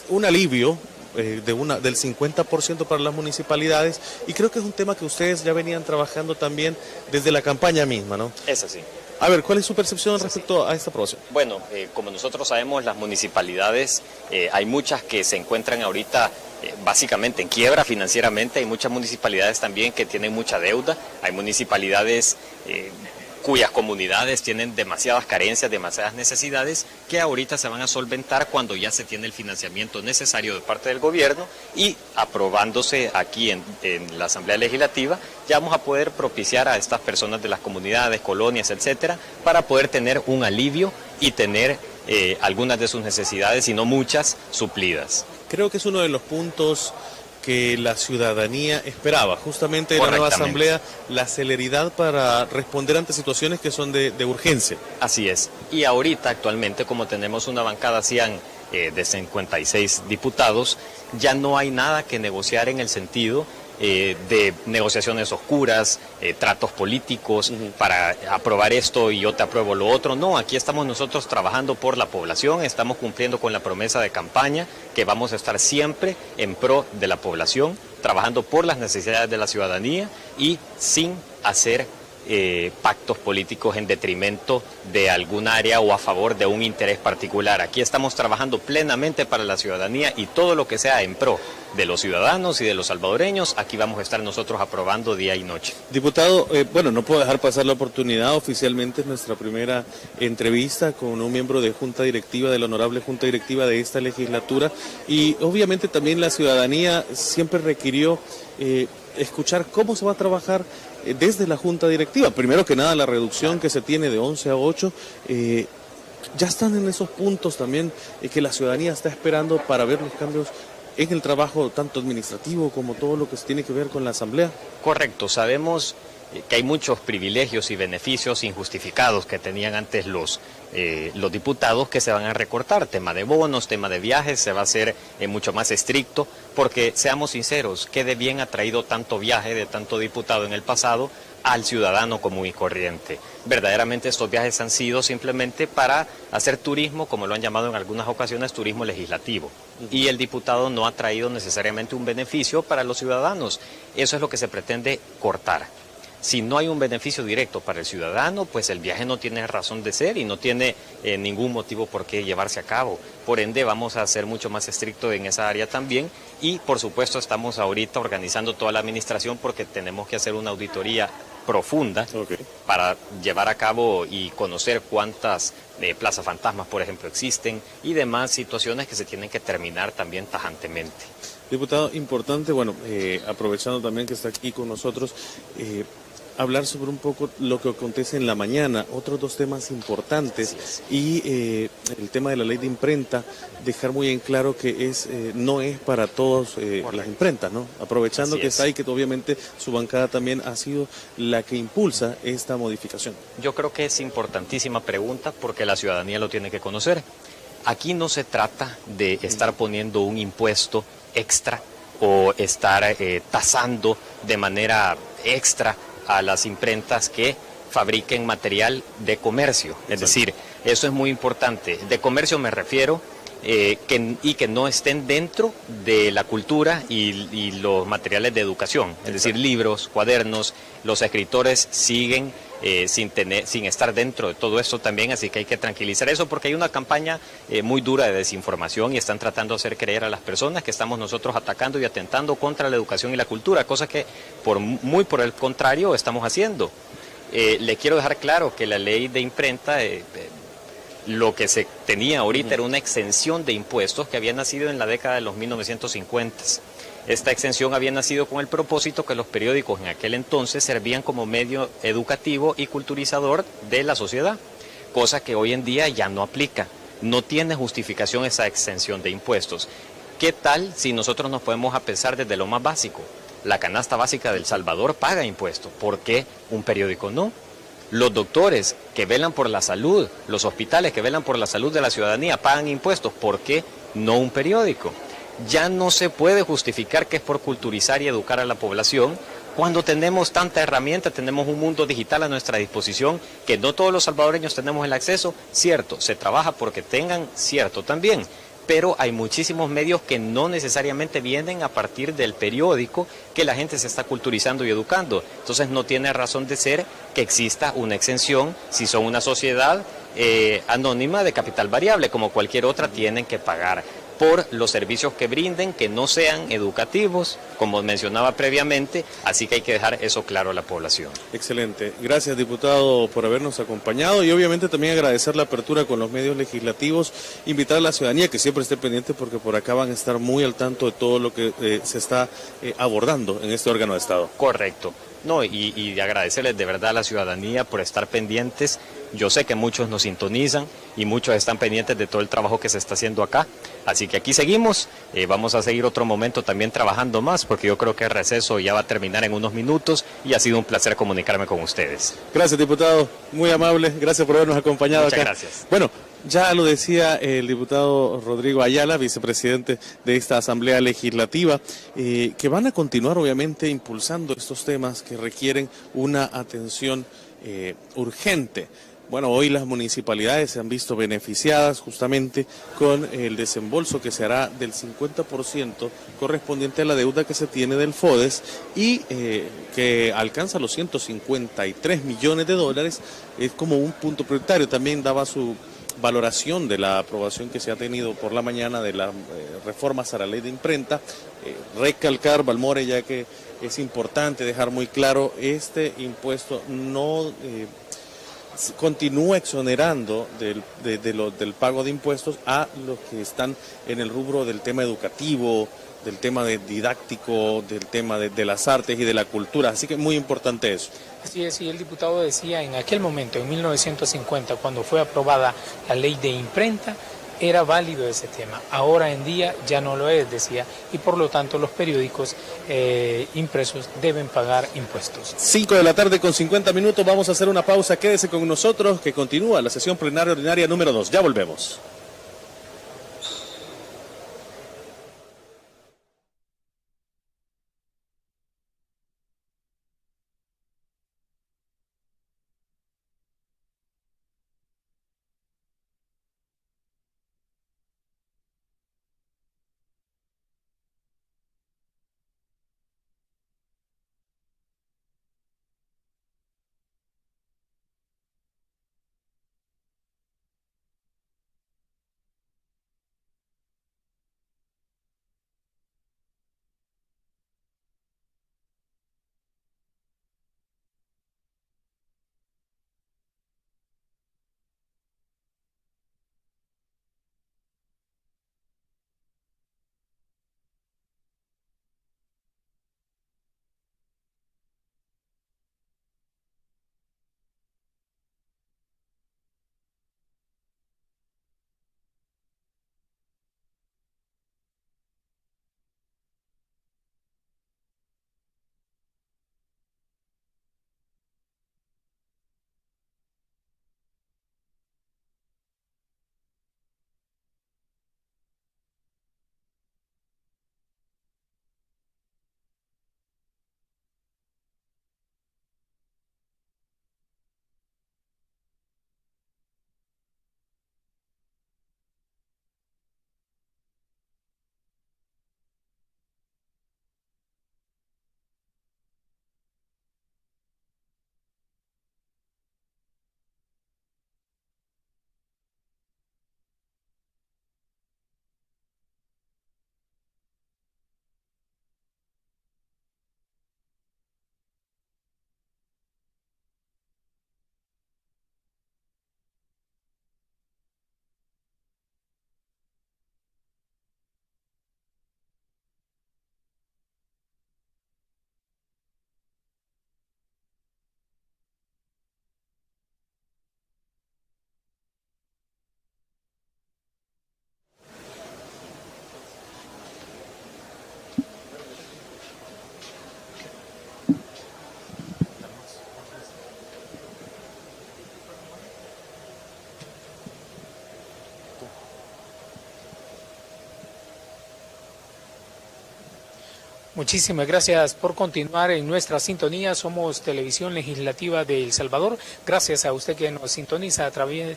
un alivio del 50% para las municipalidades, y creo que es un tema que ustedes ya venían trabajando también desde la campaña misma, ¿no? Es así. A ver, ¿cuál es su percepción respecto a esta aprobación? Bueno, como nosotros sabemos, las municipalidades, hay muchas que se encuentran ahorita básicamente en quiebra financieramente, hay muchas municipalidades también que tienen mucha deuda, hay municipalidades cuyas comunidades tienen demasiadas carencias, demasiadas necesidades, que ahorita se van a solventar cuando ya se tiene el financiamiento necesario de parte del gobierno y aprobándose aquí en la Asamblea Legislativa, ya vamos a poder propiciar a estas personas de las comunidades, colonias, etcétera, para poder tener un alivio y tener algunas de sus necesidades, y no muchas, suplidas. Creo que es uno de los puntos que la ciudadanía esperaba, justamente de la nueva Asamblea, la celeridad para responder ante situaciones que son de urgencia. Así es, y ahorita actualmente, como tenemos una bancada de 56 diputados, ya no hay nada que negociar en el sentido de negociaciones oscuras, tratos políticos para aprobar esto y yo te apruebo lo otro. No, aquí estamos nosotros trabajando por la población, estamos cumpliendo con la promesa de campaña que vamos a estar siempre en pro de la población, trabajando por las necesidades de la ciudadanía y sin hacer pactos políticos en detrimento de algún área o a favor de un interés particular. Aquí estamos trabajando plenamente para la ciudadanía y todo lo que sea en pro de los ciudadanos y de los salvadoreños, aquí vamos a estar nosotros aprobando día y noche. Diputado, bueno, no puedo dejar pasar la oportunidad, oficialmente es nuestra primera entrevista con un miembro de Junta Directiva, de la honorable Junta Directiva de esta legislatura, y obviamente también la ciudadanía siempre requirió escuchar cómo se va a trabajar desde la Junta Directiva. Primero que nada, la reducción que se tiene de 11 a 8, ya están en esos puntos también que la ciudadanía está esperando para ver los cambios en el trabajo tanto administrativo como todo lo que se tiene que ver con la Asamblea. Correcto, sabemos que hay muchos privilegios y beneficios injustificados que tenían antes los diputados que se van a recortar. Tema de bonos, tema de viajes, se va a hacer mucho más estricto, porque seamos sinceros, ¿qué de bien ha traído tanto viaje de tanto diputado en el pasado al ciudadano común y corriente? Verdaderamente estos viajes han sido simplemente para hacer turismo, como lo han llamado en algunas ocasiones, turismo legislativo. Y el diputado no ha traído necesariamente un beneficio para los ciudadanos. Eso es lo que se pretende cortar. Si no hay un beneficio directo para el ciudadano, pues el viaje no tiene razón de ser y no tiene ningún motivo por qué llevarse a cabo. Por ende, vamos a ser mucho más estrictos en esa área también y, por supuesto, estamos ahorita organizando toda la administración porque tenemos que hacer una auditoría profunda para llevar a cabo y conocer cuántas plazas fantasmas, por ejemplo, existen y demás situaciones que se tienen que terminar también tajantemente. Diputado, importante, bueno, aprovechando también que está aquí con nosotros, hablar sobre un poco lo que acontece en la mañana, otros dos temas importantes y el tema de la ley de imprenta, dejar muy en claro que no es para todos las imprentas, ¿no? Aprovechando Así que es. está ahí, que obviamente su bancada también ha sido la que impulsa esta modificación. Yo creo que es importantísima pregunta porque la ciudadanía lo tiene que conocer. Aquí no se trata de estar poniendo un impuesto extra o estar tasando de manera extra a las imprentas que fabriquen material de comercio. Es decir, eso es muy importante. De comercio me refiero que no estén dentro de la cultura y los materiales de educación. Es decir, libros, cuadernos, los escritores siguen sin estar dentro de todo esto también, así que hay que tranquilizar eso porque hay una campaña muy dura de desinformación y están tratando de hacer creer a las personas que estamos nosotros atacando y atentando contra la educación y la cultura, cosa que muy por el contrario estamos haciendo. Le quiero dejar claro que la ley de imprenta, lo que se tenía ahorita era una exención de impuestos que había nacido en la década de los 1950. Esta exención había nacido con el propósito que los periódicos en aquel entonces servían como medio educativo y culturizador de la sociedad, cosa que hoy en día ya no aplica. No tiene justificación esa exención de impuestos. ¿Qué tal si nosotros nos podemos apesar desde lo más básico? La canasta básica de El Salvador paga impuestos. ¿Por qué un periódico no? Los doctores que velan por la salud, los hospitales que velan por la salud de la ciudadanía pagan impuestos. ¿Por qué no un periódico? Ya no se puede justificar que es por culturizar y educar a la población cuando tenemos tanta herramienta, tenemos un mundo digital a nuestra disposición, que no todos los salvadoreños tenemos el acceso. Cierto, se trabaja porque tengan, cierto también, pero hay muchísimos medios que no necesariamente vienen a partir del periódico que la gente se está culturizando y educando. Entonces no tiene razón de ser que exista una exención si son una sociedad anónima de capital variable, como cualquier otra, tienen que pagar por los servicios que brinden, que no sean educativos, como mencionaba previamente, así que hay que dejar eso claro a la población. Excelente. Gracias, diputado, por habernos acompañado y obviamente también agradecer la apertura con los medios legislativos, invitar a la ciudadanía que siempre esté pendiente porque por acá van a estar muy al tanto de todo lo que se está abordando en este órgano de Estado. Correcto. No, y agradecerles de verdad a la ciudadanía por estar pendientes. Yo sé que muchos nos sintonizan y muchos están pendientes de todo el trabajo que se está haciendo acá. Así que aquí seguimos. Vamos a seguir otro momento también trabajando más porque yo creo que el receso ya va a terminar en unos minutos y ha sido un placer comunicarme con ustedes. Gracias, diputado. Muy amable. Gracias por habernos acompañado Muchas acá. gracias. Bueno, ya lo decía el diputado Rodrigo Ayala, vicepresidente de esta Asamblea Legislativa, que van a continuar obviamente impulsando estos temas que requieren una atención urgente. Bueno, hoy las municipalidades se han visto beneficiadas justamente con el desembolso que se hará del 50% correspondiente a la deuda que se tiene del FODES y que alcanza los 153 millones de dólares. Es como un punto prioritario. También daba su valoración de la aprobación que se ha tenido por la mañana de las reformas a la ley de imprenta. Recalcar, Balmore, ya que es importante dejar muy claro, este impuesto no continúa exonerando del pago de impuestos a los que están en el rubro del tema educativo, del tema didáctico, del tema de las artes y de la cultura. Así que muy importante eso. Así es, y el diputado decía en aquel momento, en 1950, cuando fue aprobada la ley de imprenta, era válido ese tema. Ahora en día ya no lo es, decía, y por lo tanto los periódicos impresos deben pagar impuestos. 5 de la tarde con 50 minutos, vamos a hacer una pausa. Quédese con nosotros, que continúa la sesión plenaria ordinaria número 2. Ya volvemos. Muchísimas gracias por continuar en nuestra sintonía. Somos Televisión Legislativa de El Salvador. Gracias a usted que nos sintoniza a través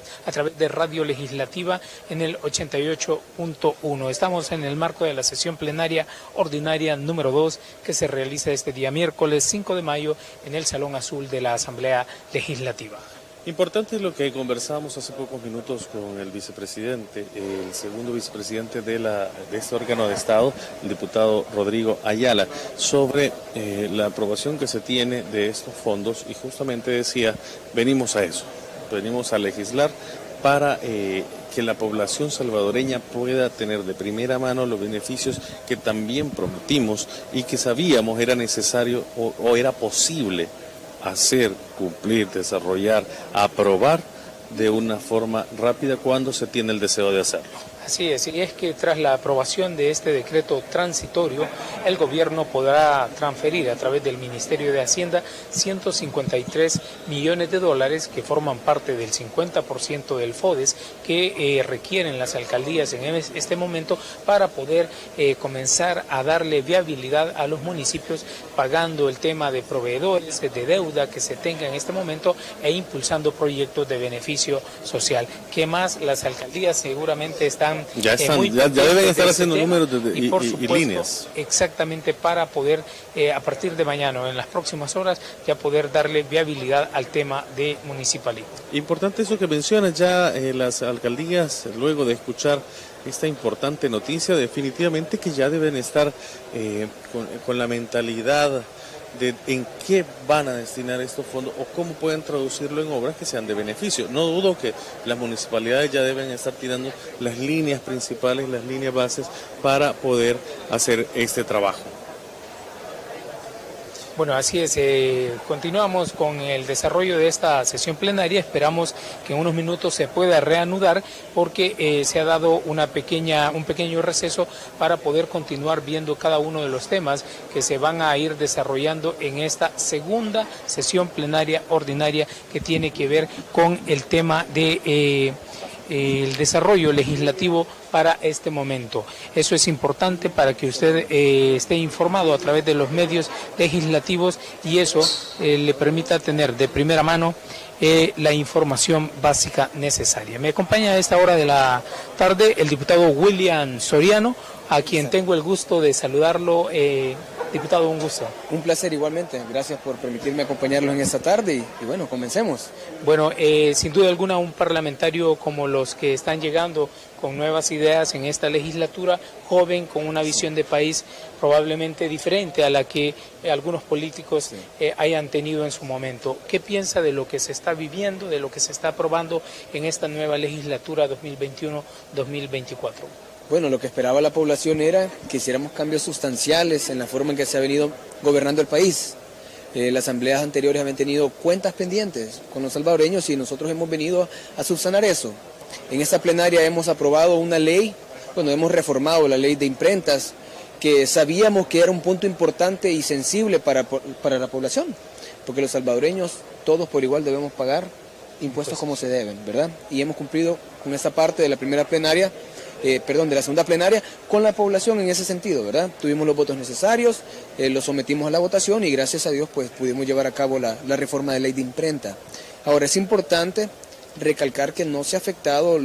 de Radio Legislativa en el 88.1. Estamos en el marco de la sesión plenaria ordinaria número 2 que se realiza este día miércoles 5 de mayo en el Salón Azul de la Asamblea Legislativa. Importante es lo que conversábamos hace pocos minutos con el vicepresidente, el segundo vicepresidente de este órgano de Estado, el diputado Rodrigo Ayala, sobre la aprobación que se tiene de estos fondos, y justamente decía, venimos a eso, venimos a legislar para que la población salvadoreña pueda tener de primera mano los beneficios que también prometimos y que sabíamos era necesario o era posible hacer, cumplir, desarrollar, aprobar de una forma rápida cuando se tiene el deseo de hacerlo. Así es, y es que tras la aprobación de este decreto transitorio, el gobierno podrá transferir a través del Ministerio de Hacienda 153 millones de dólares que forman parte del 50% del FODES que requieren las alcaldías en este momento para poder comenzar a darle viabilidad a los municipios pagando el tema de proveedores, de deuda que se tenga en este momento e impulsando proyectos de beneficio social. ¿Qué más? Las alcaldías seguramente están ya deben estar haciendo números y líneas. Exactamente, para poder a partir de mañana o en las próximas horas ya poder darle viabilidad al tema de municipalismo. Importante eso que mencionas, ya las alcaldías, luego de escuchar esta importante noticia, definitivamente que ya deben estar con la mentalidad de en qué van a destinar estos fondos o cómo pueden traducirlo en obras que sean de beneficio. No dudo que las municipalidades ya deben estar tirando las líneas principales, las líneas bases para poder hacer este trabajo. Bueno, así es, continuamos con el desarrollo de esta sesión plenaria. Esperamos que en unos minutos se pueda reanudar porque se ha dado un pequeño receso para poder continuar viendo cada uno de los temas que se van a ir desarrollando en esta segunda sesión plenaria ordinaria que tiene que ver con el tema de el desarrollo legislativo para este momento. Eso es importante para que usted esté informado a través de los medios legislativos y eso le permita tener de primera mano la información básica necesaria. Me acompaña a esta hora de la tarde el diputado William Soriano, a quien tengo el gusto de saludarlo. Diputado, un gusto. Un placer igualmente, gracias por permitirme acompañarlos en esta tarde y bueno, comencemos. Bueno, sin duda alguna un parlamentario como los que están llegando con nuevas ideas en esta legislatura, joven, con una visión de país probablemente diferente a la que algunos políticos hayan tenido en su momento. ¿Qué piensa de lo que se está viviendo, de lo que se está aprobando en esta nueva legislatura 2021-2024? Bueno, lo que esperaba la población era que hiciéramos cambios sustanciales en la forma en que se ha venido gobernando el país. Las asambleas anteriores habían tenido cuentas pendientes con los salvadoreños y nosotros hemos venido a subsanar eso. En esta plenaria hemos aprobado una ley, hemos reformado la ley de imprentas, que sabíamos que era un punto importante y sensible para la población, porque los salvadoreños todos por igual debemos pagar impuestos como se deben, ¿verdad? Y hemos cumplido con esta parte de la primera plenaria, de la segunda plenaria, con la población en ese sentido, ¿verdad? Tuvimos los votos necesarios, los sometimos a la votación y gracias a Dios pues pudimos llevar a cabo la reforma de ley de imprenta. Ahora es importante recalcar que no se ha afectado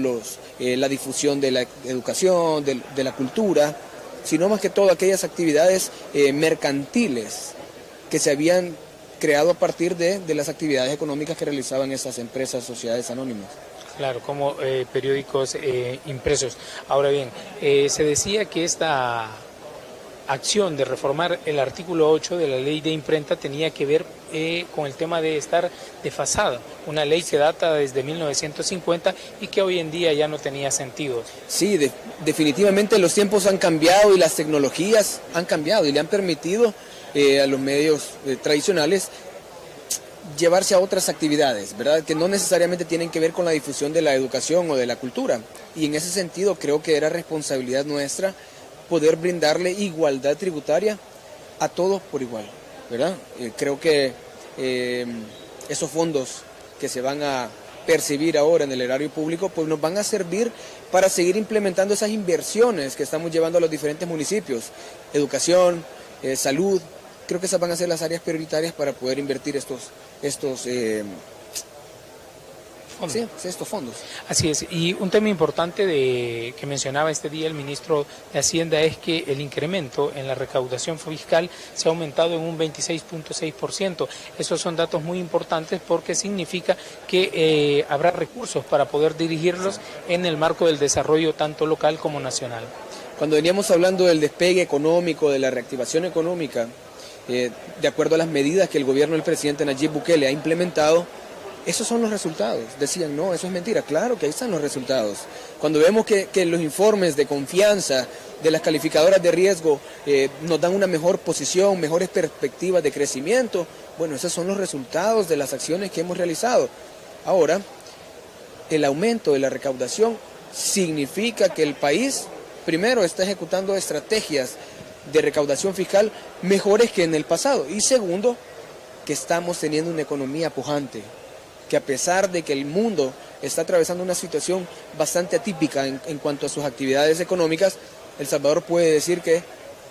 la difusión de la educación, de la cultura, sino más que todo aquellas actividades mercantiles que se habían creado a partir de las actividades económicas que realizaban esas empresas, sociedades anónimas. Claro, como periódicos impresos. Ahora bien, se decía que esta acción de reformar el artículo 8 de la ley de imprenta tenía que ver con el tema de estar desfasada, una ley que data desde 1950 y que hoy en día ya no tenía sentido. Sí, definitivamente los tiempos han cambiado y las tecnologías han cambiado y le han permitido a los medios tradicionales llevarse a otras actividades, ¿verdad? Que no necesariamente tienen que ver con la difusión de la educación o de la cultura. Y en ese sentido creo que era responsabilidad nuestra poder brindarle igualdad tributaria a todos por igual, ¿verdad? Creo que esos fondos que se van a percibir ahora en el erario público, pues nos van a servir para seguir implementando esas inversiones que estamos llevando a los diferentes municipios. Educación, salud. Creo que esas van a ser las áreas prioritarias para poder invertir estos fondos. Así es, y un tema importante que mencionaba este día el ministro de Hacienda es que el incremento en la recaudación fiscal se ha aumentado en un 26.6%. Esos son datos muy importantes porque significa que habrá recursos para poder dirigirlos en el marco del desarrollo tanto local como nacional. Cuando veníamos hablando del despegue económico, de la reactivación económica, de acuerdo a las medidas que el gobierno del presidente Nayib Bukele ha implementado, esos son los resultados. Decían, no, eso es mentira. Claro que ahí están los resultados. Cuando vemos que los informes de confianza de las calificadoras de riesgo nos dan una mejor posición, mejores perspectivas de crecimiento, bueno, esos son los resultados de las acciones que hemos realizado. Ahora, el aumento de la recaudación significa que el país, primero, está ejecutando estrategias de recaudación fiscal mejores que en el pasado. Y segundo, que estamos teniendo una economía pujante, que a pesar de que el mundo está atravesando una situación bastante atípica en cuanto a sus actividades económicas, El Salvador puede decir que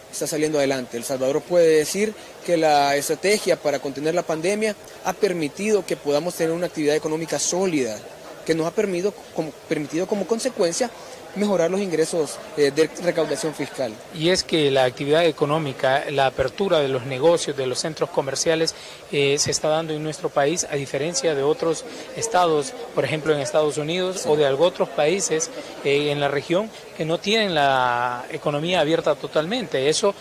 está saliendo adelante. El Salvador puede decir que la estrategia para contener la pandemia ha permitido que podamos tener una actividad económica sólida, que nos ha permitido como consecuencia mejorar los ingresos de recaudación fiscal. Y es que la actividad económica, la apertura de los negocios, de los centros comerciales, se está dando en nuestro país, a diferencia de otros estados, por ejemplo en Estados Unidos, sí, o de otros países en la región que no tienen la economía abierta totalmente. Eso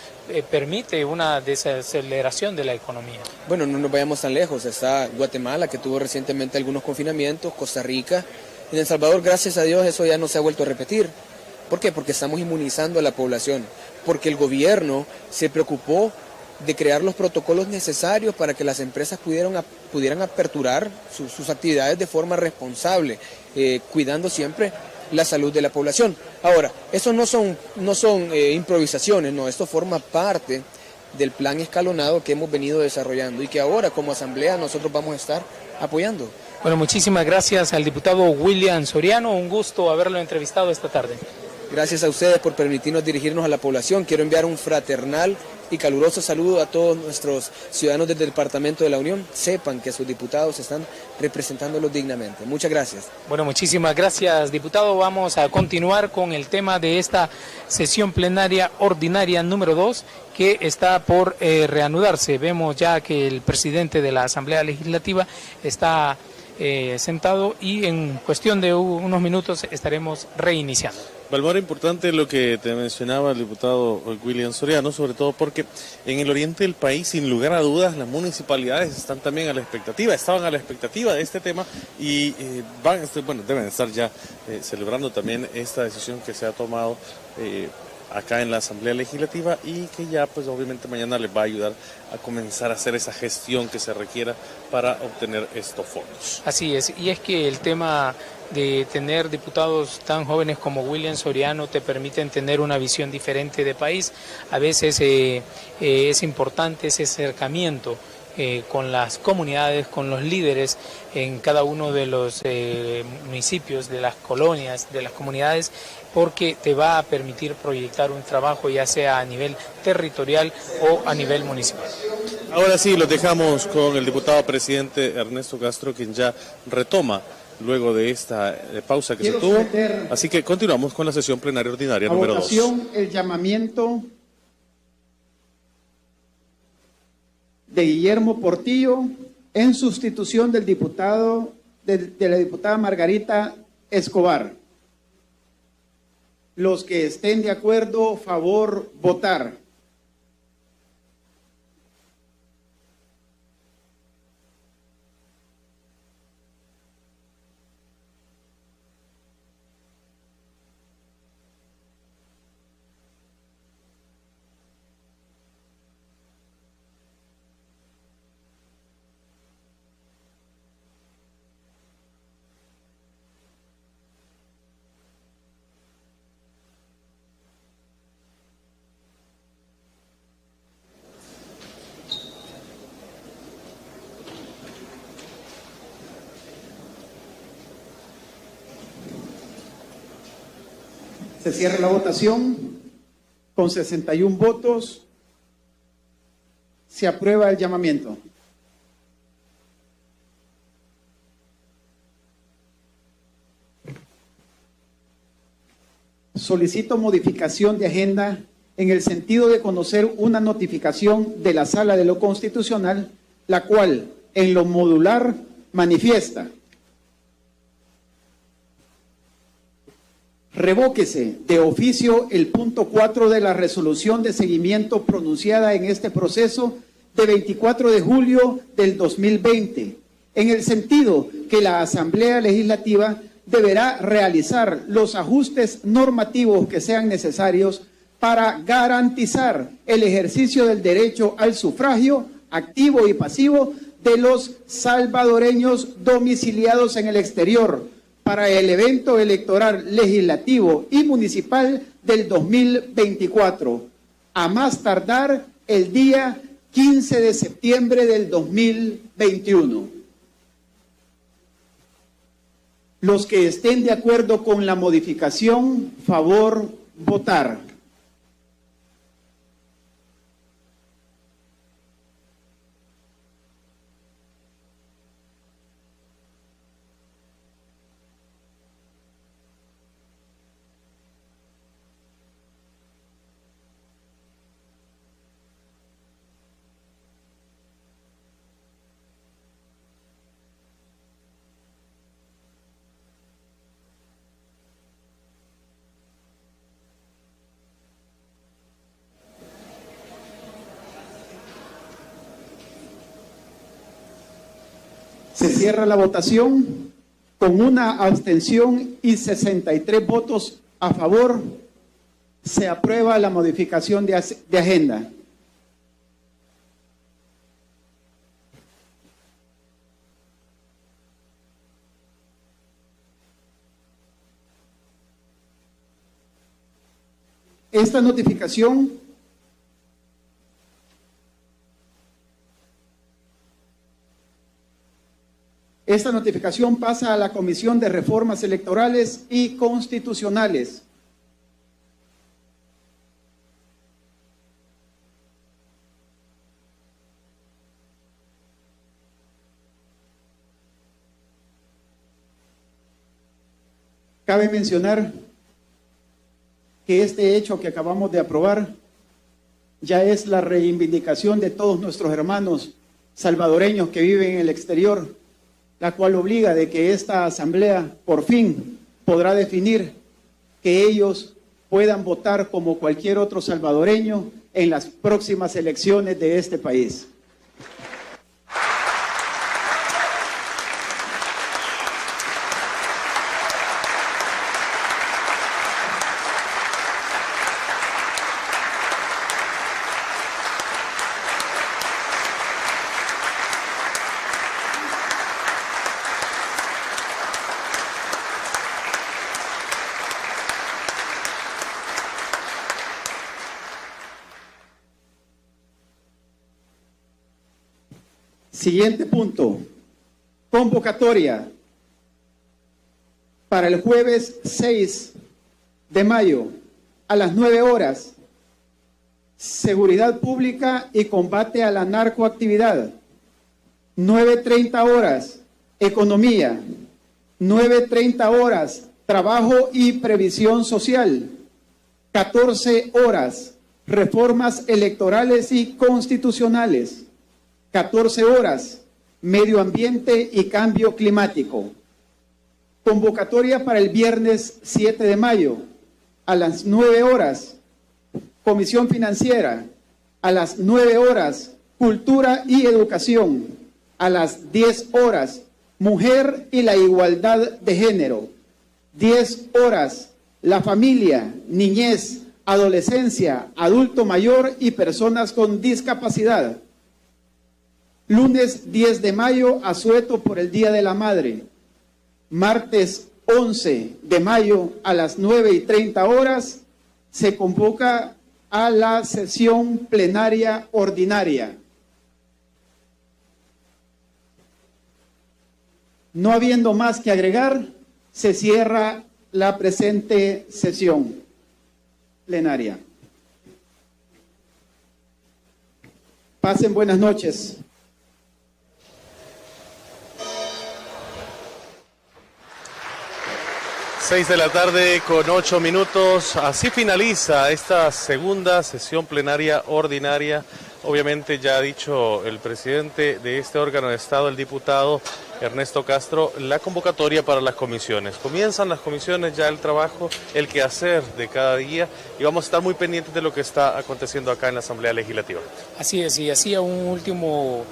permite una desaceleración de la economía. Bueno, no nos vayamos tan lejos. Está Guatemala, que tuvo recientemente algunos confinamientos, Costa Rica. En El Salvador, gracias a Dios, eso ya no se ha vuelto a repetir. ¿Por qué? Porque estamos inmunizando a la población, porque el gobierno se preocupó de crear los protocolos necesarios para que las empresas pudieran aperturar sus actividades de forma responsable, cuidando siempre la salud de la población. Ahora, eso no son improvisaciones, no, esto forma parte del plan escalonado que hemos venido desarrollando y que ahora como asamblea nosotros vamos a estar apoyando. Bueno, muchísimas gracias al diputado William Soriano, un gusto haberlo entrevistado esta tarde. Gracias a ustedes por permitirnos dirigirnos a la población. Quiero enviar un fraternal y caluroso saludo a todos nuestros ciudadanos del Departamento de la Unión. Sepan que sus diputados están representándolos dignamente. Muchas gracias. Bueno, muchísimas gracias, diputado. Vamos a continuar con el tema de esta sesión plenaria ordinaria número 2 que está por reanudarse. Vemos ya que el presidente de la Asamblea Legislativa está sentado y en cuestión de unos minutos estaremos reiniciando. Balmora, importante lo que te mencionaba el diputado William Soriano, sobre todo porque en el oriente del país, sin lugar a dudas, las municipalidades están también estaban a la expectativa de este tema y deben estar ya celebrando también esta decisión que se ha tomado acá en la Asamblea Legislativa y que ya pues obviamente mañana les va a ayudar a comenzar a hacer esa gestión que se requiera para obtener estos fondos. Así es, y es que el tema de tener diputados tan jóvenes como William Soriano te permiten tener una visión diferente de país. A veces es importante ese acercamiento con las comunidades, con los líderes en cada uno de los municipios, de las colonias, de las comunidades, porque te va a permitir proyectar un trabajo ya sea a nivel territorial o a nivel municipal. Ahora sí, los dejamos con el diputado presidente Ernesto Castro, quien ya retoma luego de esta pausa que se tuvo. Así que continuamos con la sesión plenaria ordinaria número 2. El llamamiento de Guillermo Portillo en sustitución del diputado de la diputada Margarita Escobar. Los que estén de acuerdo, favor, votar. Se cierra la votación con 61 votos, Se aprueba el llamamiento. Solicito modificación de agenda en el sentido de conocer una notificación de la Sala de lo Constitucional, la cual, en lo modular, manifiesta: revóquese de oficio el punto 4 de la resolución de seguimiento pronunciada en este proceso de 24 de julio del 2020, en el sentido que la Asamblea Legislativa deberá realizar los ajustes normativos que sean necesarios para garantizar el ejercicio del derecho al sufragio activo y pasivo de los salvadoreños domiciliados en el exterior para el evento electoral legislativo y municipal del 2024, a más tardar el día 15 de septiembre del 2021. Los que estén de acuerdo con la modificación, favor votar. Se cierra la votación con una abstención y 63 votos a favor. Se aprueba la modificación de agenda. Esta notificación pasa a la Comisión de Reformas Electorales y Constitucionales. Cabe mencionar que este hecho que acabamos de aprobar ya es la reivindicación de todos nuestros hermanos salvadoreños que viven en el exterior, la cual obliga de que esta asamblea por fin podrá definir que ellos puedan votar como cualquier otro salvadoreño en las próximas elecciones de este país. Siguiente punto, convocatoria para el jueves 6 de mayo a las 9 horas, seguridad pública y combate a la narcoactividad. 9:30 horas, economía. 9:30 horas, trabajo y previsión social. 14 horas, reformas electorales y constitucionales. 14 horas, medio ambiente y cambio climático. Convocatoria para el viernes 7 de mayo, a las 9 horas, Comisión Financiera. A las 9 horas, Cultura y Educación. A las 10 horas, Mujer y la Igualdad de Género. 10 horas, la familia, niñez, adolescencia, adulto mayor y personas con discapacidad. Lunes 10 de mayo, asueto por el Día de la Madre. Martes 11 de mayo a las 9:30 horas se convoca a la sesión plenaria ordinaria. No habiendo más que agregar, se cierra la presente sesión plenaria. Pasen buenas noches. Seis de la tarde con 8 minutos. Así finaliza esta segunda sesión plenaria ordinaria. Obviamente ya ha dicho el presidente de este órgano de Estado, el diputado Ernesto Castro, la convocatoria para las comisiones. Comienzan las comisiones, ya el trabajo, el quehacer de cada día, y vamos a estar muy pendientes de lo que está aconteciendo acá en la Asamblea Legislativa. Así es, y hacía un último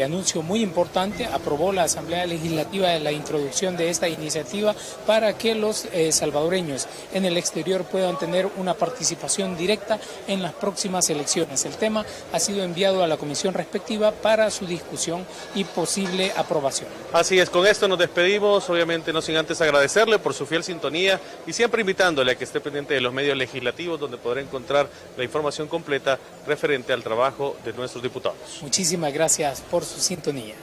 anuncio muy importante. Aprobó la Asamblea Legislativa la introducción de esta iniciativa para que los salvadoreños en el exterior puedan tener una participación directa en las próximas elecciones. El tema ha sido enviado a la comisión respectiva para su discusión y posible aprobación. Así es, con esto nos despedimos, obviamente no sin antes agradecerle por su fiel sintonía y siempre invitándole a que esté pendiente de los medios legislativos, donde podrá encontrar la información completa referente al trabajo de nuestros diputados. Muchísimas gracias por su sintonía.